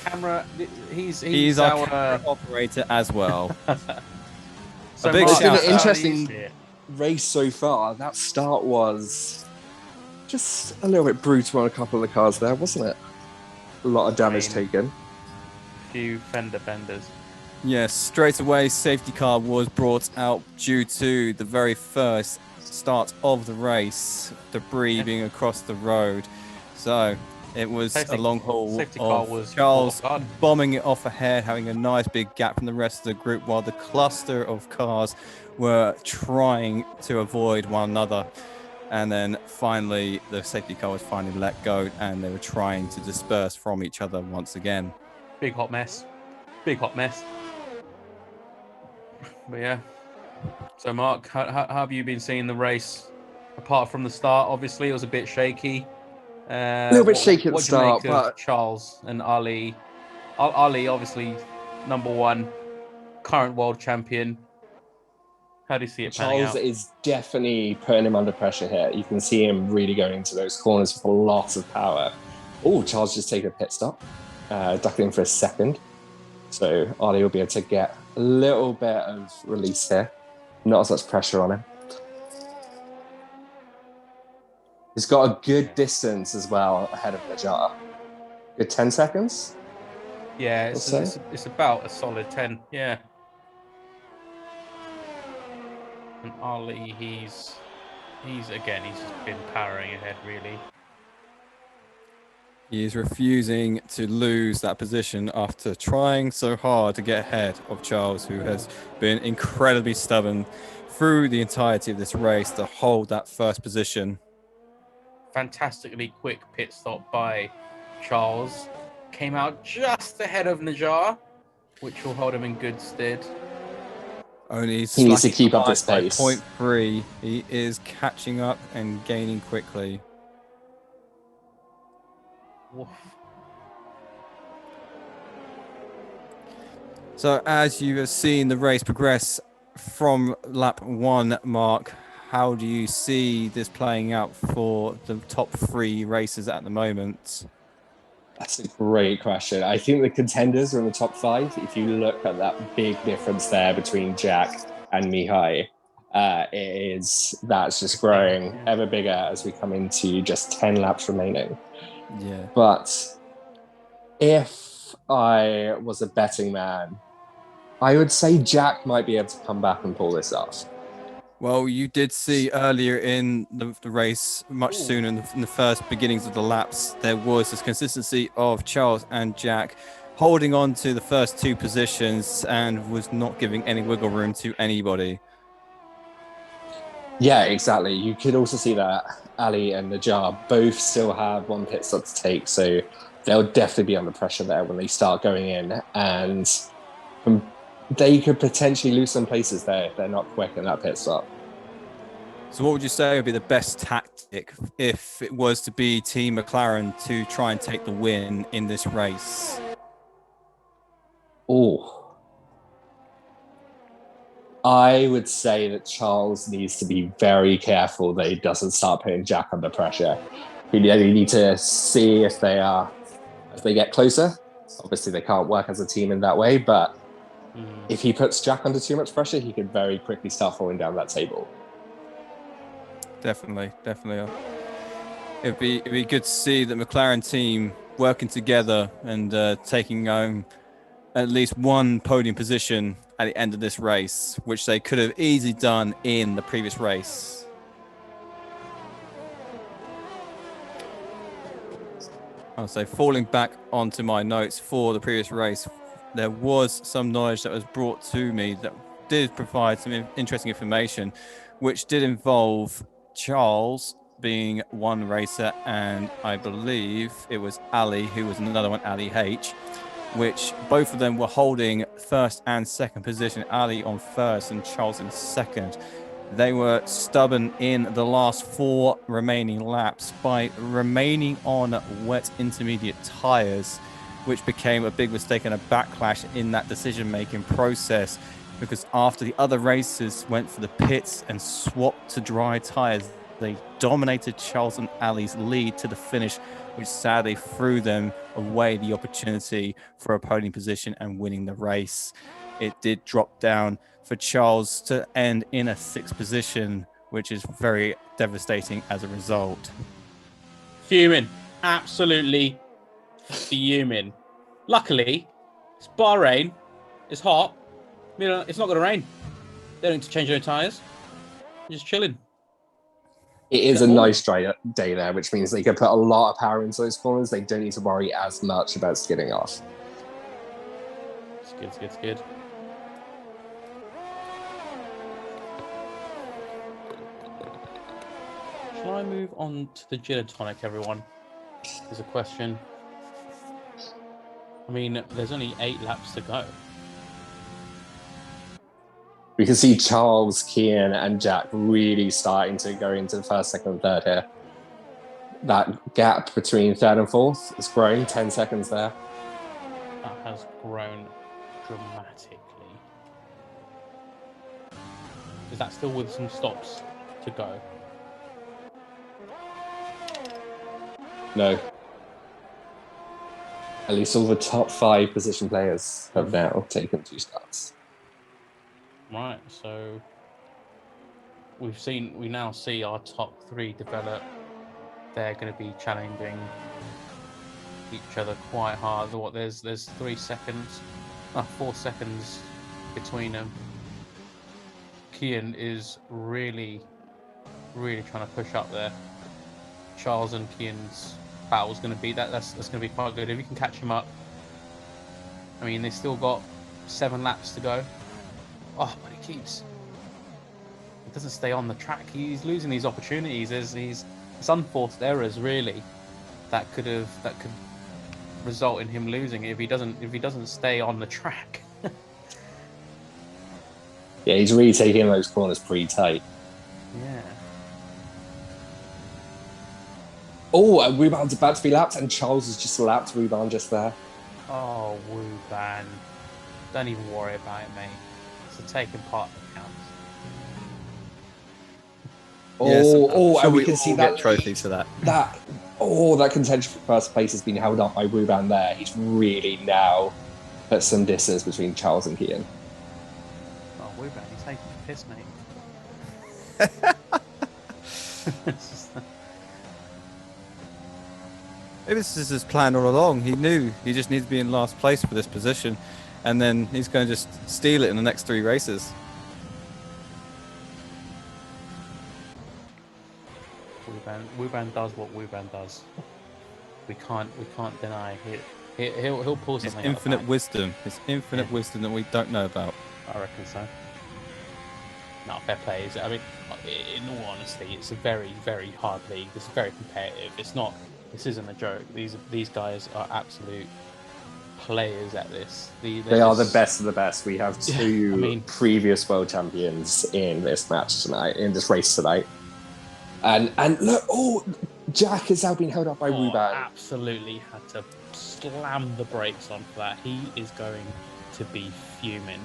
Camera, he's our camera operator as well. So a big Mark, shout out. An interesting race so far. That start was just a little bit brutal on a couple of the cars there, wasn't it? A lot of damage taken. Few fender benders. Yes, straight away, safety car was brought out due to the very first start of the race, debris being across the road. So it was a long haul of Charles bombing it off ahead, having a nice big gap from the rest of the group, while the cluster of cars were trying to avoid one another. And then finally, the safety car was finally let go, and they were trying to disperse from each other once again. Big hot mess. Big hot mess. But yeah. So Mark, how have you been seeing the race? Apart from the start, obviously it was a bit shaky. A little bit shaky at the start, but Charles and Ali. Ali, obviously, number one, current world champion. How do you see it panning out? Charles is definitely putting him under pressure here. You can see him really going into those corners with a lot of power. Oh, Charles just taking a pit stop, ducking for a second. So Ali will be able to get a little bit of release here. Not as much pressure on him. He's got a good distance as well ahead of Najar. Good 10 seconds? Yeah, it's about a solid 10, yeah. And Ali, he's just been powering ahead, really. He is refusing to lose that position after trying so hard to get ahead of Charles, who has been incredibly stubborn through the entirety of this race to hold that first position. Fantastically quick pit stop by Charles. Came out just ahead of Najar, which will hold him in good stead. Only he needs to keep up this pace. 0.3. He is catching up and gaining quickly. Oof. So as you have seen the race progress from lap 1, Mark, how do you see this playing out for the top 3 races at the moment? That's a great question. I think the contenders are in the top 5. If you look at that big difference there between Jack and Mihai, that's just growing ever bigger as we come into just 10 laps remaining. Yeah. But if I was a betting man, I would say Jack might be able to come back and pull this off. Well, you did see earlier in the race, much sooner in the first beginnings of the laps, there was this consistency of Charles and Jack holding on to the first 2 positions and was not giving any wiggle room to anybody. Yeah, exactly. You could also see that Ali and Najjar both still have 1 pit stop to take, so they'll definitely be under pressure there when they start going in, and they could potentially lose some places there if they're not quick in that pit stop. So what would you say would be the best tactic if it was to be Team McLaren to try and take the win in this race? Oh, I would say that Charles needs to be very careful that he doesn't start putting Jack under pressure. You need to see if as they get closer. Obviously, they can't work as a team in that way, but if he puts Jack under too much pressure, he could very quickly start falling down that table. Definitely. It'd be good to see the McLaren team working together and taking home at least 1 podium position at the end of this race, which they could have easily done in the previous race. I'll say, falling back onto my notes for the previous race, there was some knowledge that was brought to me that did provide some interesting information, which did involve Charles being 1 racer, and I believe it was Ali, who was another one, Ali H, which both of them were holding first and second position, Ali on first and Charles in second. They were stubborn in the last 4 remaining laps by remaining on wet intermediate tires, which became a big mistake and a backlash in that decision-making process, because after the other racers went for the pits and swapped to dry tires, they dominated Charles and Ali's lead to the finish, which sadly threw them away the opportunity for a podium position and winning the race. It did drop down for Charles to end in a 6th position, which is very devastating as a result. Fuming. Absolutely fuming. Luckily, it's Bahrain. It's hot. It's not going to rain. They don't need to change their tyres. They're just chilling. It is a nice dry day there, which means they can put a lot of power into those corners. They don't need to worry as much about skidding off. It's good. Shall I move on to the gin and tonic, everyone? There's a question. I mean, there's only 8 laps to go. We can see Charles, Kian, and Jack really starting to go into the first, second, and third here. That gap between 3rd and 4th is growing, 10 seconds there. That has grown dramatically. Is that still with some stops to go? No. At least all the top 5 position players have now taken 2 starts. Right, so we now see our top 3 develop. They're going to be challenging each other quite hard. There's 4 seconds between them. Kian is really trying to push up there. Charles and Kian's battle's going to be that's going to be quite good if you can catch him up. I mean, they still got 7 laps to go. Oh, but he doesn't stay on the track. He's losing these opportunities. It's unforced errors really that could result in him losing if he doesn't stay on the track. Yeah, he's really taking those corners pretty tight. Yeah. Oh, and Ruban's about to be lapped, and Charles has just lapped Ruban just there. Oh, Ruban. Don't even worry about it, mate. It's a taking part that counts. And we can all see get that trophies for that. Oh, that contention for first place has been held up by Ruban there. He's really now put some distance between Charles and Kian. Oh, we're back. He's taking a piss, mate. It's just- Maybe this is his plan all along. He knew he just needs to be in last place for this position, and then he's going to just steal it in the next 3 races. Wuban does what Wuban does. We can't deny he'll pull His something. infinite wisdom. His infinite Yeah. wisdom that we don't know about. I reckon so. Not fair play, is it? I mean, in all honesty, it's a very, very hard league. It's very competitive. It's not. This isn't a joke. These guys are absolute players at this. They are the best of the best. We have 2 I mean, previous world champions in this match tonight, in this race tonight. And look, oh, Jack has now been held up by Ruban. Absolutely had to slam the brakes on for that. He is going to be fuming.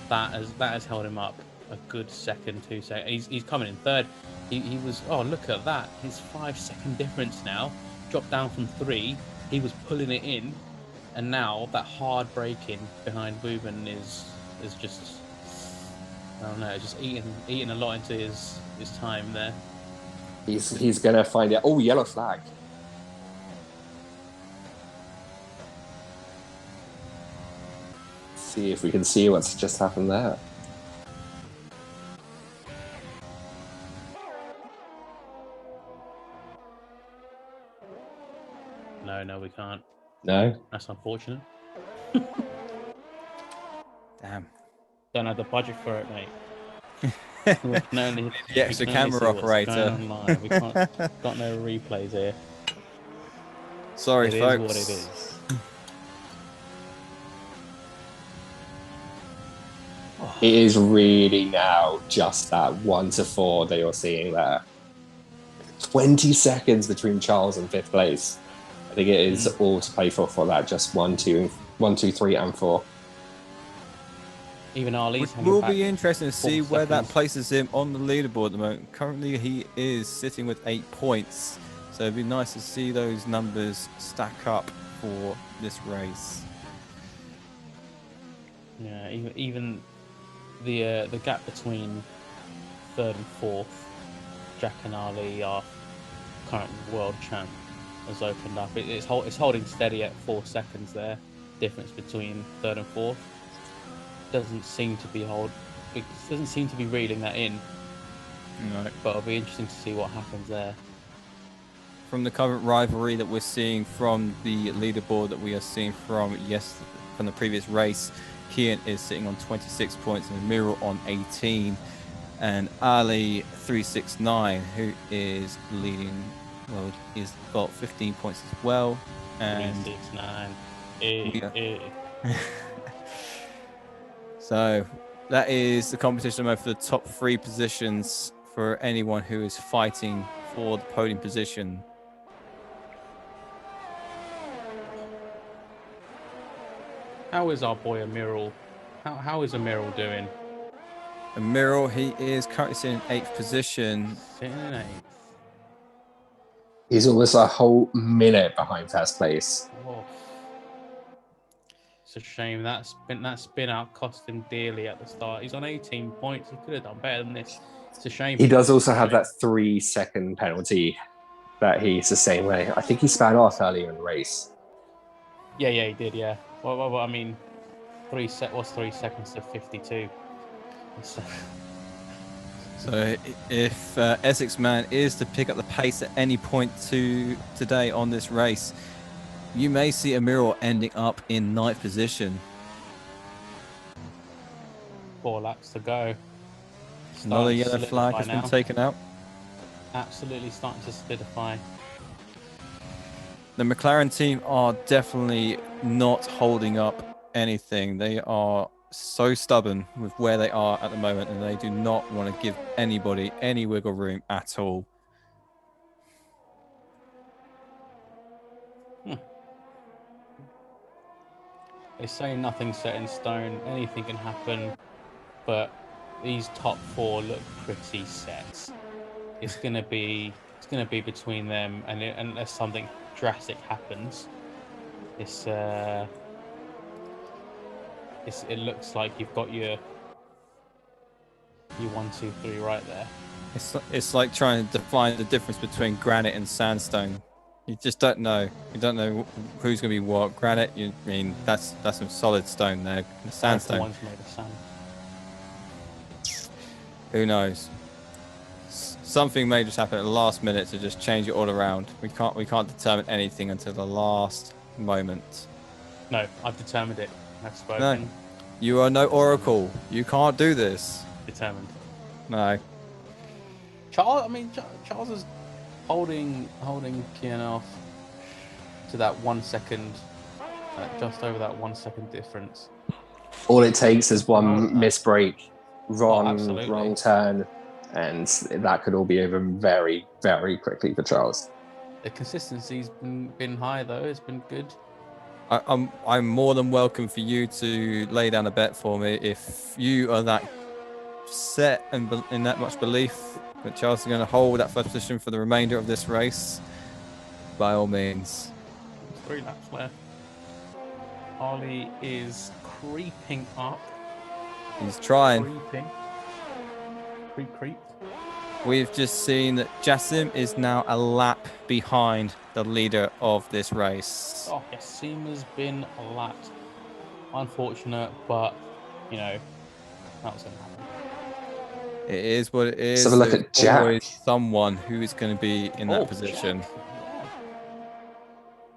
That has held him up a good second, 2 seconds. He's coming in third. He was. Oh, look at that! His 5-second difference now dropped down from 3. He was pulling it in, and now that hard braking behind Ruben is just. I don't know, just eating a lot into his time there. He's gonna find it. Oh, yellow flag. See if we can see what's just happened there. No, we can't. No. That's unfortunate. Damn. Don't have the budget for it, mate. We can only, The extra camera operator. We can't got no replays here. Sorry, It is folks. what it is. It is really now just that 1 to 4 that you're seeing there. 20 seconds between Charles and 5th place. I think it is all to play for that. Just 1, 2, 3, and 4. Even Ali's It will be interesting to see where that places him on the leaderboard at the moment. Currently, he is sitting with 8 points. So it'd be nice to see those numbers stack up for this race. Yeah, even the gap between 3rd and 4th, Jack and Ali, our current world champ, has opened up. It's holding steady at 4 seconds there. Difference between 3rd and 4th doesn't seem to be reeling that in. No. But it'll be interesting to see what happens there. From the current rivalry that we're seeing from the leaderboard that we are seeing from the previous race, Kian is sitting on 26 points and Miro on 18, and Ali 369, who is leading, well, he's got 15 points as well. And 369. So that is the competition mode for the top 3 positions for anyone who is fighting for the podium position. How is our boy Amiral? How is Amiral doing? Amiral, he is currently sitting in 8th position. Sitting in 8th. He's almost a whole minute behind 1st place. Oh. It's a shame that spin out cost him dearly at the start. He's on 18 points. He could have done better than this. It's a shame. He does also have that 3-second penalty that he sustained. I think he span off earlier in the race. Yeah, he did. Yeah. Well, I mean, 3 seconds to 52. So if Essex Man is to pick up the pace at any point today on this race, you may see Amiral ending up in 9th position. 4 laps to go. Another yellow flag has been taken out. Absolutely starting to solidify. The McLaren team are definitely not holding up anything. They are so stubborn with where they are at the moment, and they do not want to give anybody any wiggle room at all. They say nothing's set in stone. Anything can happen, but these top 4 look pretty set. It's gonna be going to be between them, and unless something drastic happens, it looks like you've got your 1, 2, 3 right there. It's like trying to define the difference between granite and sandstone. You just don't know. You don't know who's going to be what. Granite, that's some solid stone there. The sandstone, One's made of sand. who knows? Something may just happen at the last minute to just change it all around. We can't determine anything until the last moment. No, I've determined it. I've spoken. No, you are no oracle. You can't do this. Determined. No. Charles is holding Kian off to that 1 second, just over that 1 second difference. All it takes is one misbreak, wrong absolutely. turn, and that could all be over very, very quickly for Charles. The consistency's been high though. It's been good. I'm more than welcome for you to lay down a bet for me if you are that set and in that much belief that Charles is going to hold that first position for the remainder of this race. By all means. 3 laps left. Ollie is creeping up. He's trying. Creeping. Creep. We've just seen that Jassim is now a lap behind the leader of this race. Oh, Yassima's been a lap. Unfortunate, but that was going to happen. It is what it is. Let's have a look There's at Jack. always someone who is going to be in that position. Jack.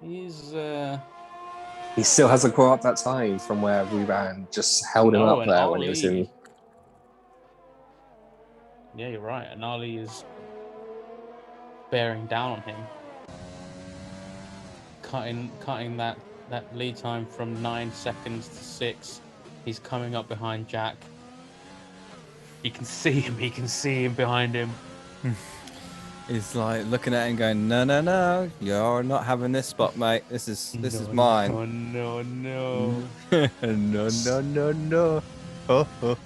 Yeah. He's He still hasn't caught up that time from where Ruban just held him up there when he was in. Yeah, you're right. And Ali is bearing down on him, cutting that lead time from 9 seconds to 6. He's coming up behind Jack. You can see him. He can see him behind him. He's like looking at him, going, "No, you're not having this spot, mate. This is mine." Oh no. No. Oh.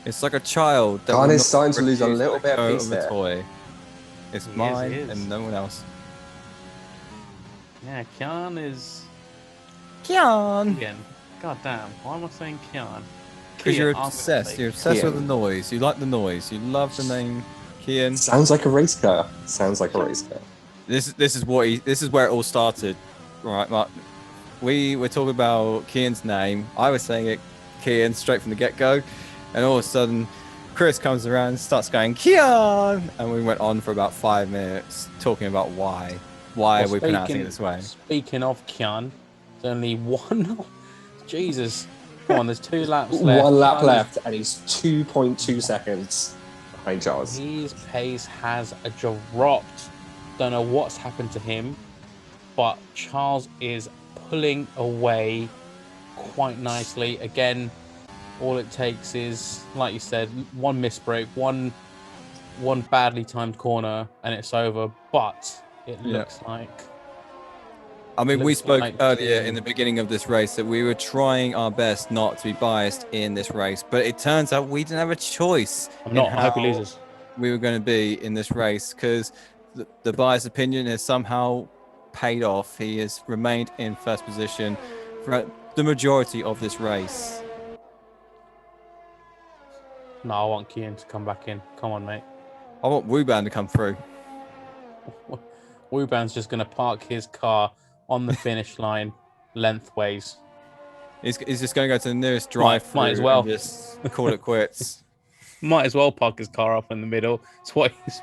It's like a child that Khan will is not starting to lose a refuse little let bit go of pace a there. toy. It's He mine is. and no one else. Yeah, Kian is. Kian! Kian. God damn. Why am I saying Kian? Because you're Kian, obsessed. You're obsessed with Kian. the noise. You like the noise. You love the name Kian. Sounds like a race car. This is where it all started, right, Mark? We were talking about Kian's name. I was saying it Kian straight from the get-go, and all of a sudden, Chris comes around and starts going Kian, and we went on for about 5 minutes talking about why are we pronouncing it this way. Speaking of Kian, there's only one. Jesus, come on. There's 2 laps left. 1 lap left, and he's 2.2 seconds behind Charles. His pace has dropped. Don't know what's happened to him, but Charles is pulling away quite nicely. Again, all it takes is, like you said, 1 misbreak, one badly timed corner, and it's over. But it looks like. I mean, we looks spoke like earlier in the beginning of this race that we were trying our best not to be biased in this race, but it turns out we didn't have a choice. I'm not. in I hope he how loses. we were going to be in this race because the biased opinion has somehow paid off. He has remained in first position for the majority of this race. No, I want Kian to come back in. Come on, mate. I want Wuban to come through. Wuban's just going to park his car on the finish line lengthways. He's just going to go to the nearest drive-through might as well. and just call it quits. Might as well park his car up in the middle. It's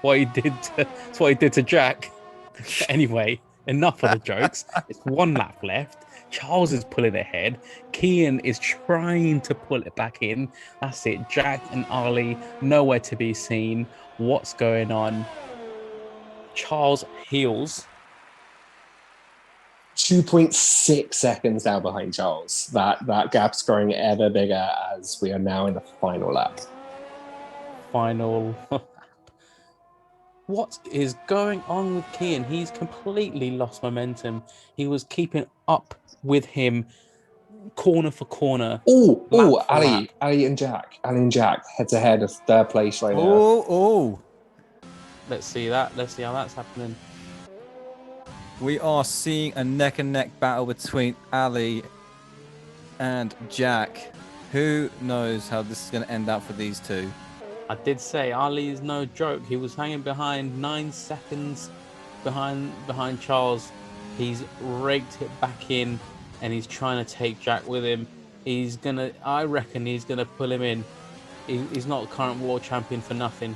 what he did to Jack. Anyway, enough of the jokes. It's 1 lap left. Charles is pulling ahead. Kian is trying to pull it back in. That's it. Jack and Ali nowhere to be seen. What's going on? Charles heels. 2.6 seconds down behind Charles. That gap's growing ever bigger as we are now in the final lap. What is going on with Kian? He's completely lost momentum. He was keeping up with him corner for corner. Oh, lap for lap. Ali and Jack head to head of third place right now. Oh, Let's see that. Let's see how that's happening. We are seeing a neck and neck battle between Ali and Jack. Who knows how this is going to end up for these two? I did say Ali is no joke. He was hanging behind 9 seconds behind Charles. He's raked it back in, and he's trying to take Jack with him. I reckon he's gonna pull him in. He's not current world champion for nothing.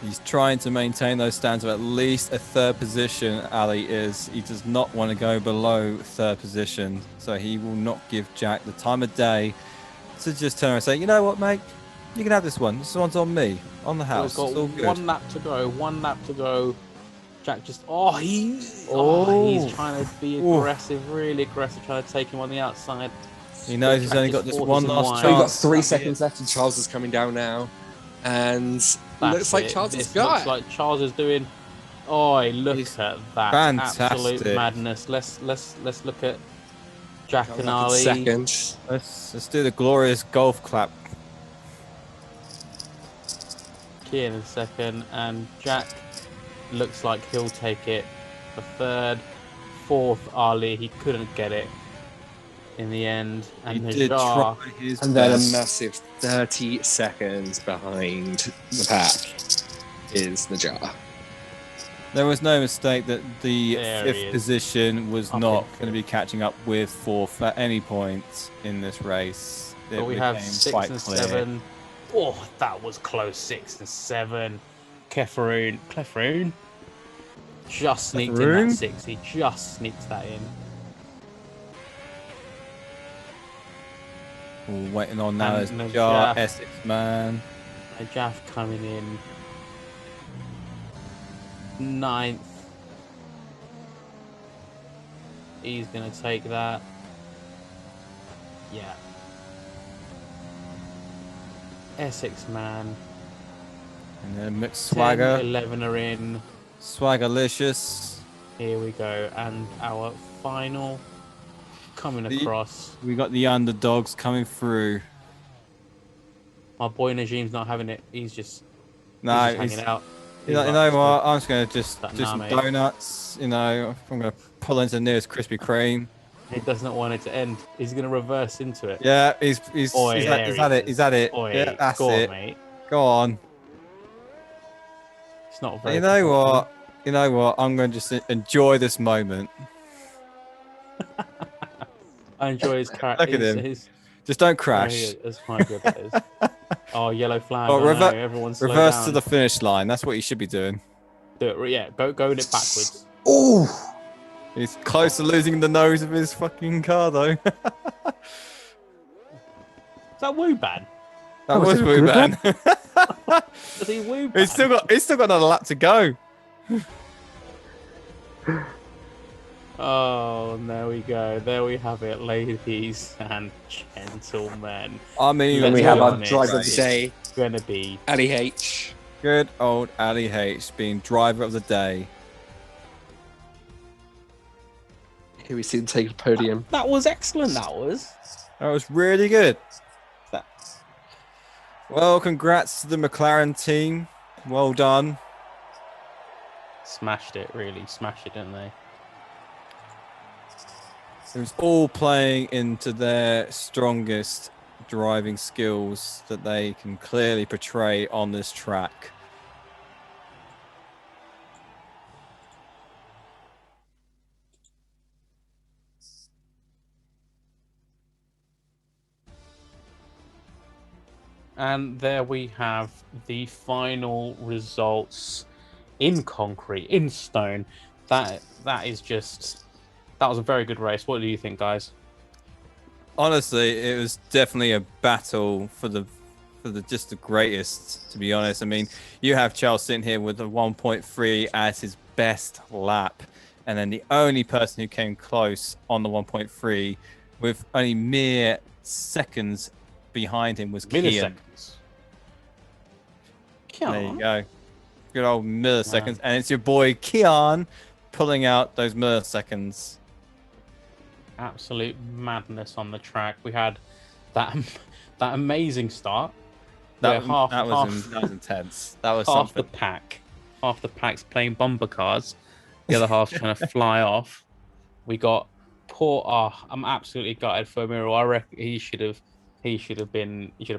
He's trying to maintain those stands of at least a third position, Ali is. He does not want to go below third position, so he will not give Jack the time of day to just turn around and say, you know what, mate? You can have this one. This one's on me, on the house. We've It's all got good. 1 lap to go. 1 lap to go. Jack just he's trying to be aggressive, really aggressive, trying to take him on the outside. He knows he's only got this one last So you've got chance. 3 seconds left, and Charles is coming down now. And looks like Charles has got Looks it. like Charles is doing. Oh, look He's at that! fantastic. Absolute madness. Let's look at Jack and Coming up in Ali. second. Let's do the glorious golf clap. Key in a second, and Jack looks like he'll take it. The third, fourth, Ali, he couldn't get it in the end, and He did Najar, try his And then a best. massive 30 seconds behind the pack is Najar. There was no mistake that the There he fifth is. position was Up not in going to be catching up with fourth at any point in this race. but It we have became 6 quite and clear. 7. Oh, that was close. 6 and 7. Clefroon just sneaked in Clefroon? that 6. He just sneaks that in. All waiting on now And is Najar. Jar, Essex man. Najaf coming in 9th. He's going to take that. Yeah. Essex man. And then 10, McSwagger. 11 are in. Swaggerlicious. Here we go. And our final coming across. We got the underdogs coming through. My boy Najim's not having it. He's just No, hanging out. you know He's like, what? I'm just going to just Like, do nah, some mate. donuts. You know, I'm going to pull into the nearest Krispy Kreme. He does not want it to end. He's going to reverse into it. Yeah, he's Oi, at there he it. is. He's at it. Oi, Yeah, that's go it. on, mate. Go on. It's not very. You know what? You know what? I'm going to just enjoy this moment. I enjoy his character. Look at him. His, Just don't oh, crash. that's quite good. That is. Oh, yellow flag. Oh, Oh, no, everyone slow reverse down. to the finish line. That's what you should be doing. Do it. Yeah, go in it backwards. Oh! He's close to losing the nose of his fucking car, though. Is that Woo Ban? That was Wu Ban. Does he Woo Ban? He's still got another lap to go. Oh, there we go. There we have it, ladies and gentlemen. I mean, And we Let's have be our honest. driver of the day, It's gonna be Ali H. good old Ali H being driver of the day. Here we see him take the podium. that was excellent. That was. That was really good. That- Well, congrats to the McLaren team. Well done. Smashed it, really. Smashed it, didn't they? It was all playing into their strongest driving skills that they can clearly portray on this track. And there we have the final results in concrete, in stone. That was a very good race. What do you think, guys? Honestly, it was definitely a battle for the just the greatest, to be honest. I mean, you have Charles sitting here with a 1.3 as his best lap, and then the only person who came close on the 1.3 with only mere seconds behind him was Kian. Milliseconds. There you go. Good old milliseconds. And it's your boy Kian pulling out those milliseconds. Absolute madness on the track. We had that amazing start. That where half was intense. That was half the something. pack half the pack's playing bumper cars, the other half's trying to fly off. We got poor. I'm absolutely gutted for Miro. I reckon he should have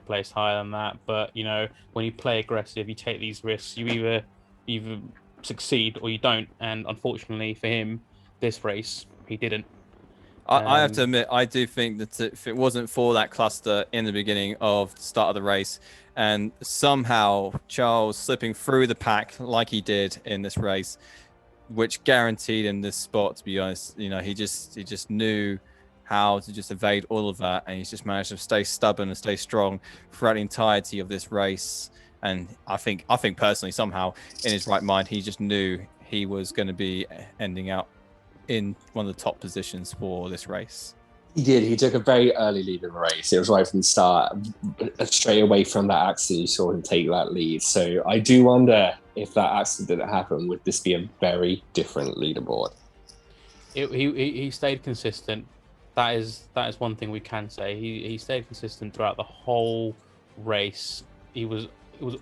placed higher than that. But you know, when you play aggressive, you take these risks. You either succeed or you don't. And unfortunately for him, this race he didn't. I have to admit, I do think that if it wasn't for that cluster in the beginning of the start of the race, and somehow Charles slipping through the pack like he did in this race, which guaranteed him this spot, to be honest, you know, he just knew how to just evade all of that, and he's just managed to stay stubborn and stay strong throughout the entirety of this race. And I think personally, somehow in his right mind, he just knew he was going to be ending out in one of the top positions for this race. He did. He took a very early lead in the race. It was right from the start. Straight away from that accident, you saw him take that lead. So I do wonder if that accident didn't happen, would this be a very different leaderboard? He stayed consistent. That is one thing we can say. He stayed consistent throughout the whole race. It was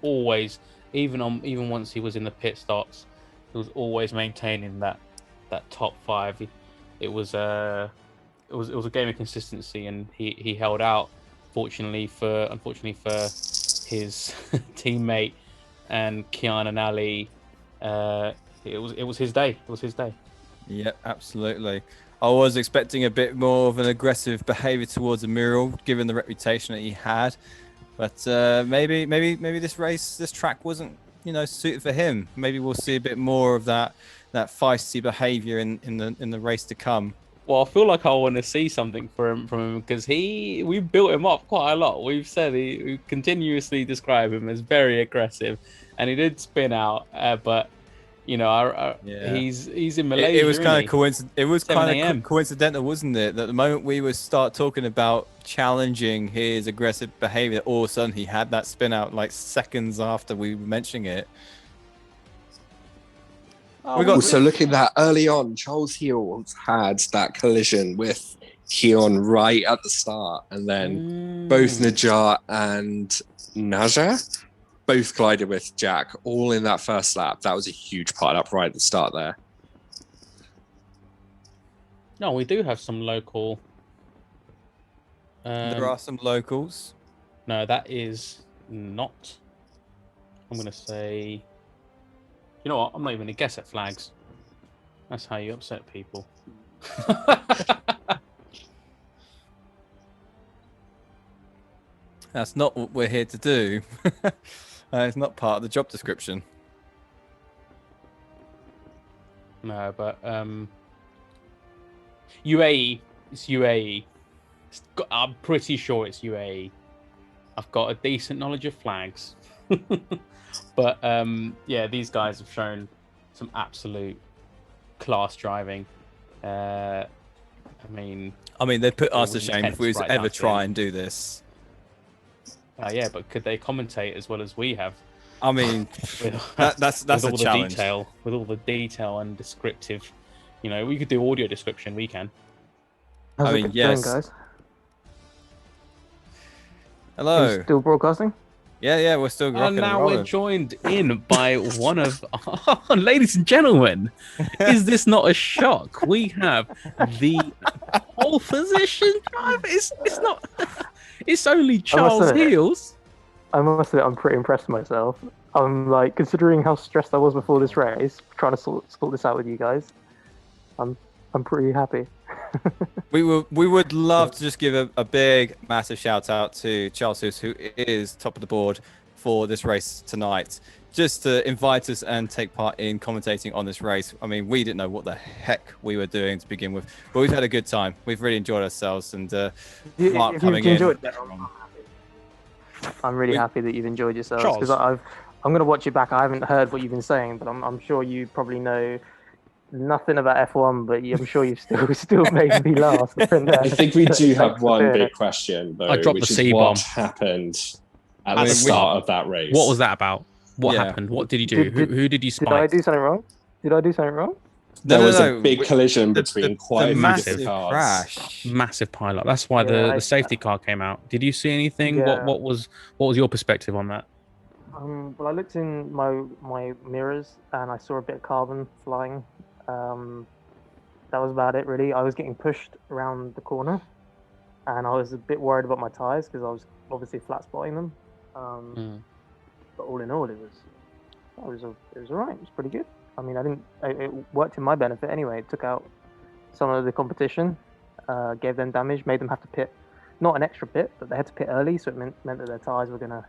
always, even once he was in the pit stops, he was always maintaining that top five. It was a game of consistency, and he held out. Unfortunately for his teammate and Kian and Ali, it was his day. It was his day. Yeah, absolutely. I was expecting a bit more of an aggressive behavior towards Amiral, given the reputation that he had. But maybe this track wasn't, you know, suited for him. Maybe we'll see a bit more of that feisty behavior in the race to come. Well, I feel like I want to see something from him because we built him up quite a lot. We've said we continuously describe him as very aggressive, and he did spin out. But you know, he's in Malaysia. It was kind of coincidental. Coincidental, wasn't it? That the moment we would start talking about challenging his aggressive behavior, all of a sudden he had that spin out like seconds after we were mentioning it. Also, looking at that early on, Charles Heels had that collision with Keon right at the start, and then both Najat and Naja both collided with Jack all in that first lap. That was a huge part up right at the start there. No, we do have some local. There are some locals. No, that is not. I'm going to say. You know what? I'm not even going to guess at flags. That's how you upset people. That's not what we're here to do. It's not part of the job description. No, but UAE. It's UAE. I'm pretty sure it's UAE. I've got a decent knowledge of flags. But yeah, these guys have shown some absolute class driving. I mean, they put us to shame if we was right ever down try to and do this. Yeah, but could they commentate as well as we have? I mean, that's with a all challenge. With all the detail and descriptive, you know, we could do audio description. We can. How's it going, guys? Hello. Are you still broadcasting? Yeah, we're still rocking And now rolling. we're joined in by one of, ladies and gentlemen, is this not a shock? We have the pole position driver. It's not. It's only Charles Heels. I must admit, I'm pretty impressed with myself. I'm like, considering how stressed I was before this race, trying to sort this out with you guys. I'm pretty happy. We would love to just give a big, massive shout out to Charles Hoos, who is top of the board for this race tonight, just to invite us and take part in commentating on this race. I mean, we didn't know what the heck we were doing to begin with, but we've had a good time. We've really enjoyed ourselves, and Mark coming in. I'm really happy that you've enjoyed yourselves, because I'm going to watch it back. I haven't heard what you've been saying, but I'm sure you probably know nothing about F1, but I'm sure you've still made me laugh. I think we do have one big question, though, I dropped which the is C-bomb. what happened at the start of that race. What was that about? What happened? What did you do? Who did you spike? Did I do something wrong? There was a big collision between quite a few massive different cars. crash. Massive pileup. That's why the safety car came out. Did you see anything? Yeah. What was your perspective on that? Well, I looked in my mirrors and I saw a bit of carbon flying. That was about it, really. I was getting pushed around the corner, and I was a bit worried about my tires because I was obviously flat spotting them. But all in all, it was alright. It was pretty good. I mean, it worked in my benefit anyway. It took out some of the competition, gave them damage, made them have to pit, not an extra pit, but they had to pit early, so it meant that their tires were gonna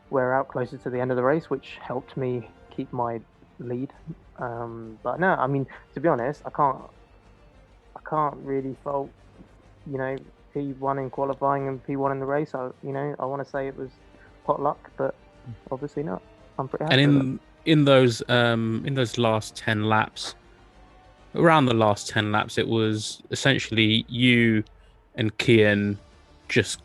wear out closer to the end of the race, which helped me keep my lead. But no, I mean, to be honest, I can't really fault, P1 in qualifying and P1 in the race. I want to say it was pot luck, but obviously not. I'm pretty happy. And in those last 10 laps, around the last 10 laps, it was essentially you and Kian just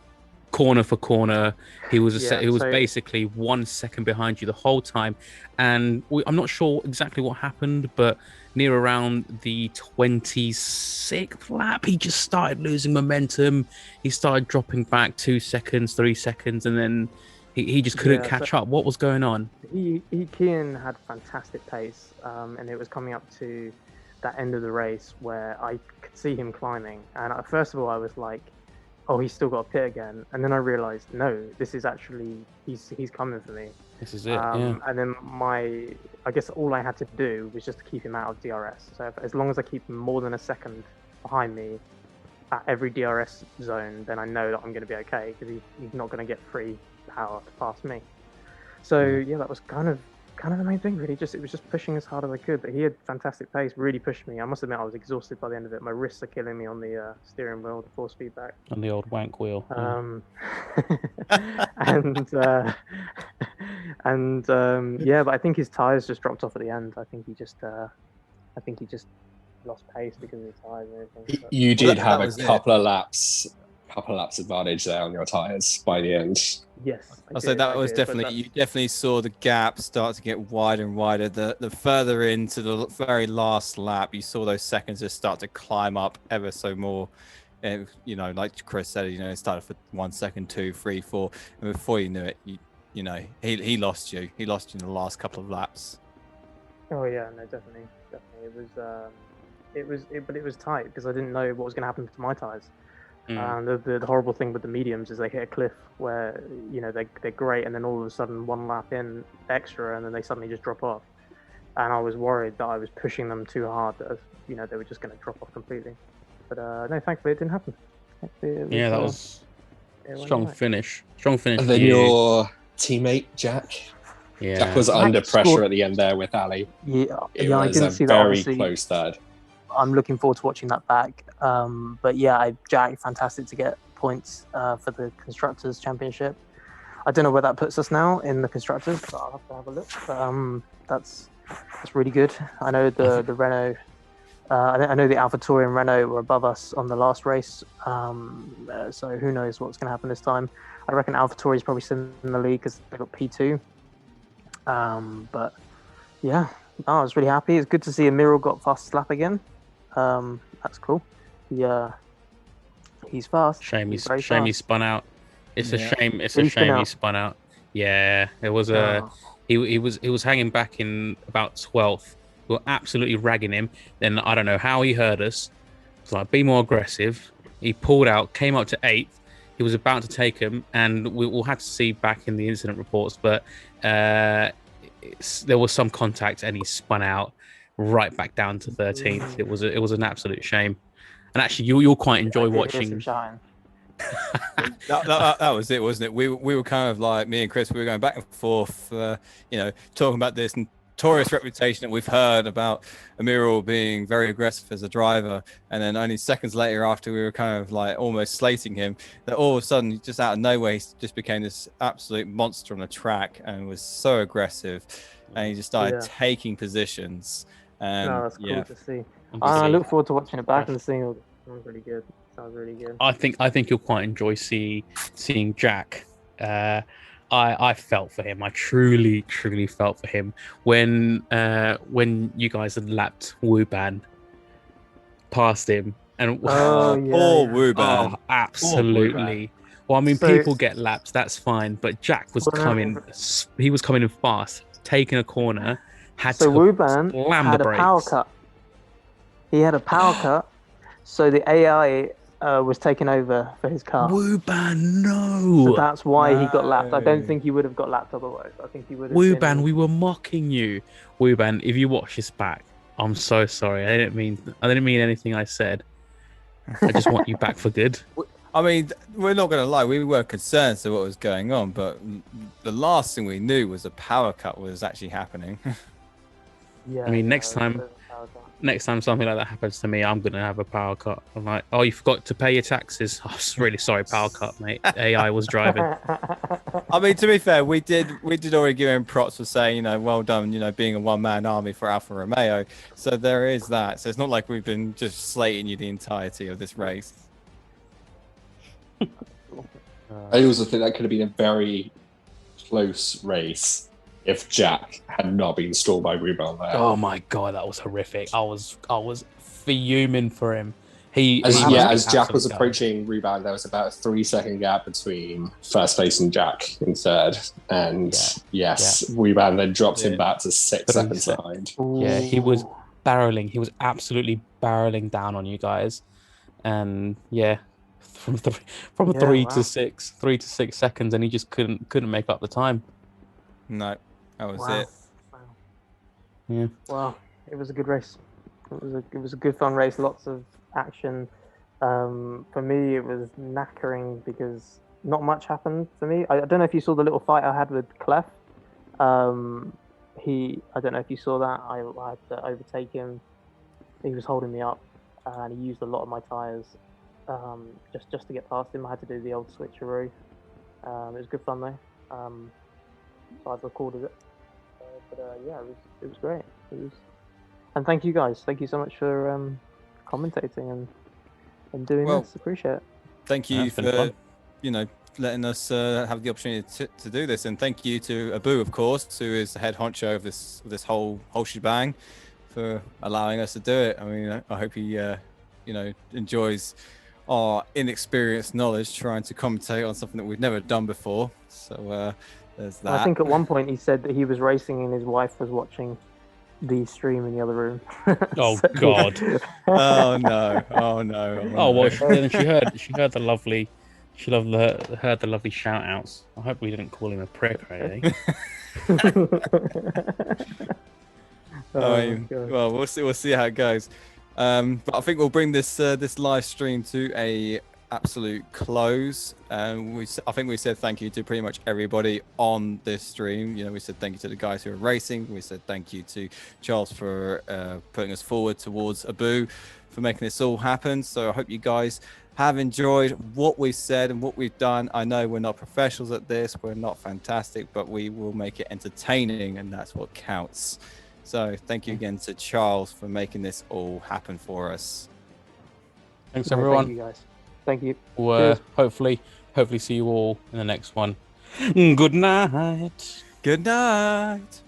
corner for corner. He was basically 1 second behind you the whole time, and I'm not sure exactly what happened, but near around the 26th lap, he just started losing momentum. He started dropping back 2 seconds, 3 seconds, and then he just couldn't catch up. What was going on? Kian had fantastic pace, and it was coming up to that end of the race where I could see him climbing. And first of all, I was like, "Oh, he's still got a pit again." And then I realized, no, this is actually he's coming for me. This is it. And then I guess all I had to do was just to keep him out of DRS. So as long as I keep him more than a second behind me at every DRS zone, then I know that I'm going to be okay because he's not going to get free power to pass me. So yeah, that was kind of the main thing, really. It was just pushing as hard as I could. But he had fantastic pace, really pushed me. I must admit, I was exhausted by the end of it. My wrists are killing me on the steering wheel, the force feedback. On the old wank wheel. Yeah, but I think his tires just dropped off at the end. I think he just lost pace because of his tires and everything. But You did have a couple of laps advantage there on your tires by the end. yes, I'll say that was definitely, you definitely saw the gap start to get wider and wider. The further into the very last lap, you saw those seconds just start to climb up ever so more. And, like Chris said, it started for 1 second, 2, 3, 4, and before you knew it, he lost you. He lost you in the last couple of laps. Oh yeah, no, definitely. But it was tight because I didn't know what was going to happen to my tires. The horrible thing with the mediums is they hit a cliff where they're great, and then all of a sudden 1 lap in extra, and then they suddenly just drop off. And I was worried that I was pushing them too hard, that they were just going to drop off completely. But no, thankfully it didn't happen. That was strong finish. Strong finish. And then your teammate Jack. Yeah. Jack was under pressure at the end there with Ali. Yeah, It I was didn't a see that. very Obviously, close third. I'm looking forward to watching that back. But yeah, Jack, fantastic to get points for the Constructors' Championship. I don't know where that puts us now in the Constructors, but I'll have to have a look. But that's really good. I know the Renault, I know the AlphaTauri and Renault were above us on the last race. So who knows what's going to happen this time. I reckon AlphaTauri is probably still in the league because they got P2. But yeah, I was really happy. It's good to see Amiral got fast lap again. That's cool. He's fast. Shame he spun out. It's a shame. It's a shame he spun out. Yeah, it was he was hanging back in about 12th. We were absolutely ragging him. Then I don't know how he heard us. It's like, be more aggressive. He pulled out, came up to 8th. He was about to take him, and we'll have to see back in the incident reports, but there was some contact, and he spun out right back down to 13th. It was an absolute shame. And actually, you'll quite enjoy watching. that was it, wasn't it? We were kind of like, me and Chris, we were going back and forth, talking about this notorious reputation that we've heard about Amiral being very aggressive as a driver, and then only seconds later, after we were kind of like almost slating him, that all of a sudden, just out of nowhere, he just became this absolute monster on the track and was so aggressive, and he just started taking positions. And that's cool to see. I look forward to watching it back and seeing it. Sounds really good. I think you'll quite enjoy seeing Jack. I felt for him. I truly felt for him when you guys had lapped Wuban past him, and poor Wuban. absolutely. Well, I mean, So- people get laps, that's fine, but Jack was Well, no, coming. He was coming in fast, taking a corner, had So to Wuban slam had the a power brakes. cut. He had a power cut, so the AI was taken over for his car. Wuban, So no. that's why he got lapped. I don't No. think he would have got lapped otherwise. I think he would have Wuban, been. we were mocking you. Wuban, if you watch this back, I'm so sorry. I didn't mean anything I said. I just want you back for good. I mean, we're not going to lie. We were concerned to what was going on, but the last thing we knew was a power cut was actually happening. Yeah. I mean, yeah, next it was time a power cut. Next time something like that happens to me, I'm gonna have a power cut. I'm like, oh, you forgot to pay your taxes. I'm really sorry, power cut, mate. AI was driving. I mean, to be fair, we did already give him props for saying, well done, being a one-man army for Alfa Romeo. So there is that. So it's not like we've been just slating you the entirety of this race. I also think that could have been a very close race if Jack had not been stalled by Ruben there. Oh my god, that was horrific. I was fuming for him. He As was Jack was absolute guy. approaching Ruben, there was about a 3-second gap between first place and Jack in third. And Ruben then dropped him back to 6 seconds behind. Yeah, he was Ooh. barreling. He was absolutely barreling down on you guys, and yeah, from Yeah, three wow. to 6 seconds, and he just couldn't make up the time. No, that was Wow. it. Wow. Yeah. Well, it was a good race. It was a good fun race. Lots of action. For me, it was knackering because not much happened for me. I don't know if you saw the little fight I had with Clef. I don't know if you saw that. I had to overtake him. He was holding me up, and he used a lot of my tires. Just to get past him, I had to do the old switcheroo. It was good fun though. So I've recorded it. Yeah, it was great. And thank you guys. Thank you so much for commentating and doing Well, this. Appreciate it. Thank Yeah, you it's been for fun. letting us have the opportunity to do this, and thank you to Abu, of course, who is the head honcho of this whole shebang, for allowing us to do it. I mean, I hope he enjoys our inexperienced knowledge trying to commentate on something that we've never done before. So there's that. I think at one point he said that he was racing and his wife was watching the stream in the other room. Oh god. Oh no! Oh no! Oh well, no. she heard the lovely shout outs. I hope we didn't call him a prick or anything. Well, we'll see how it goes. But I think we'll bring this live stream to a absolute close. I think we said thank you to pretty much everybody on this stream. We said thank you to the guys who are racing. We said thank you to Charles for putting us forward towards Abu for making this all happen. So I hope you guys have enjoyed what we've said and what we've done. I know we're not professionals at this, we're not fantastic, but we will make it entertaining, and that's what counts. So thank you again to Charles for making this all happen for us. Thanks No, everyone. Thank you guys. Thank you. We'll hopefully see you all in the next one. Good night. Good night.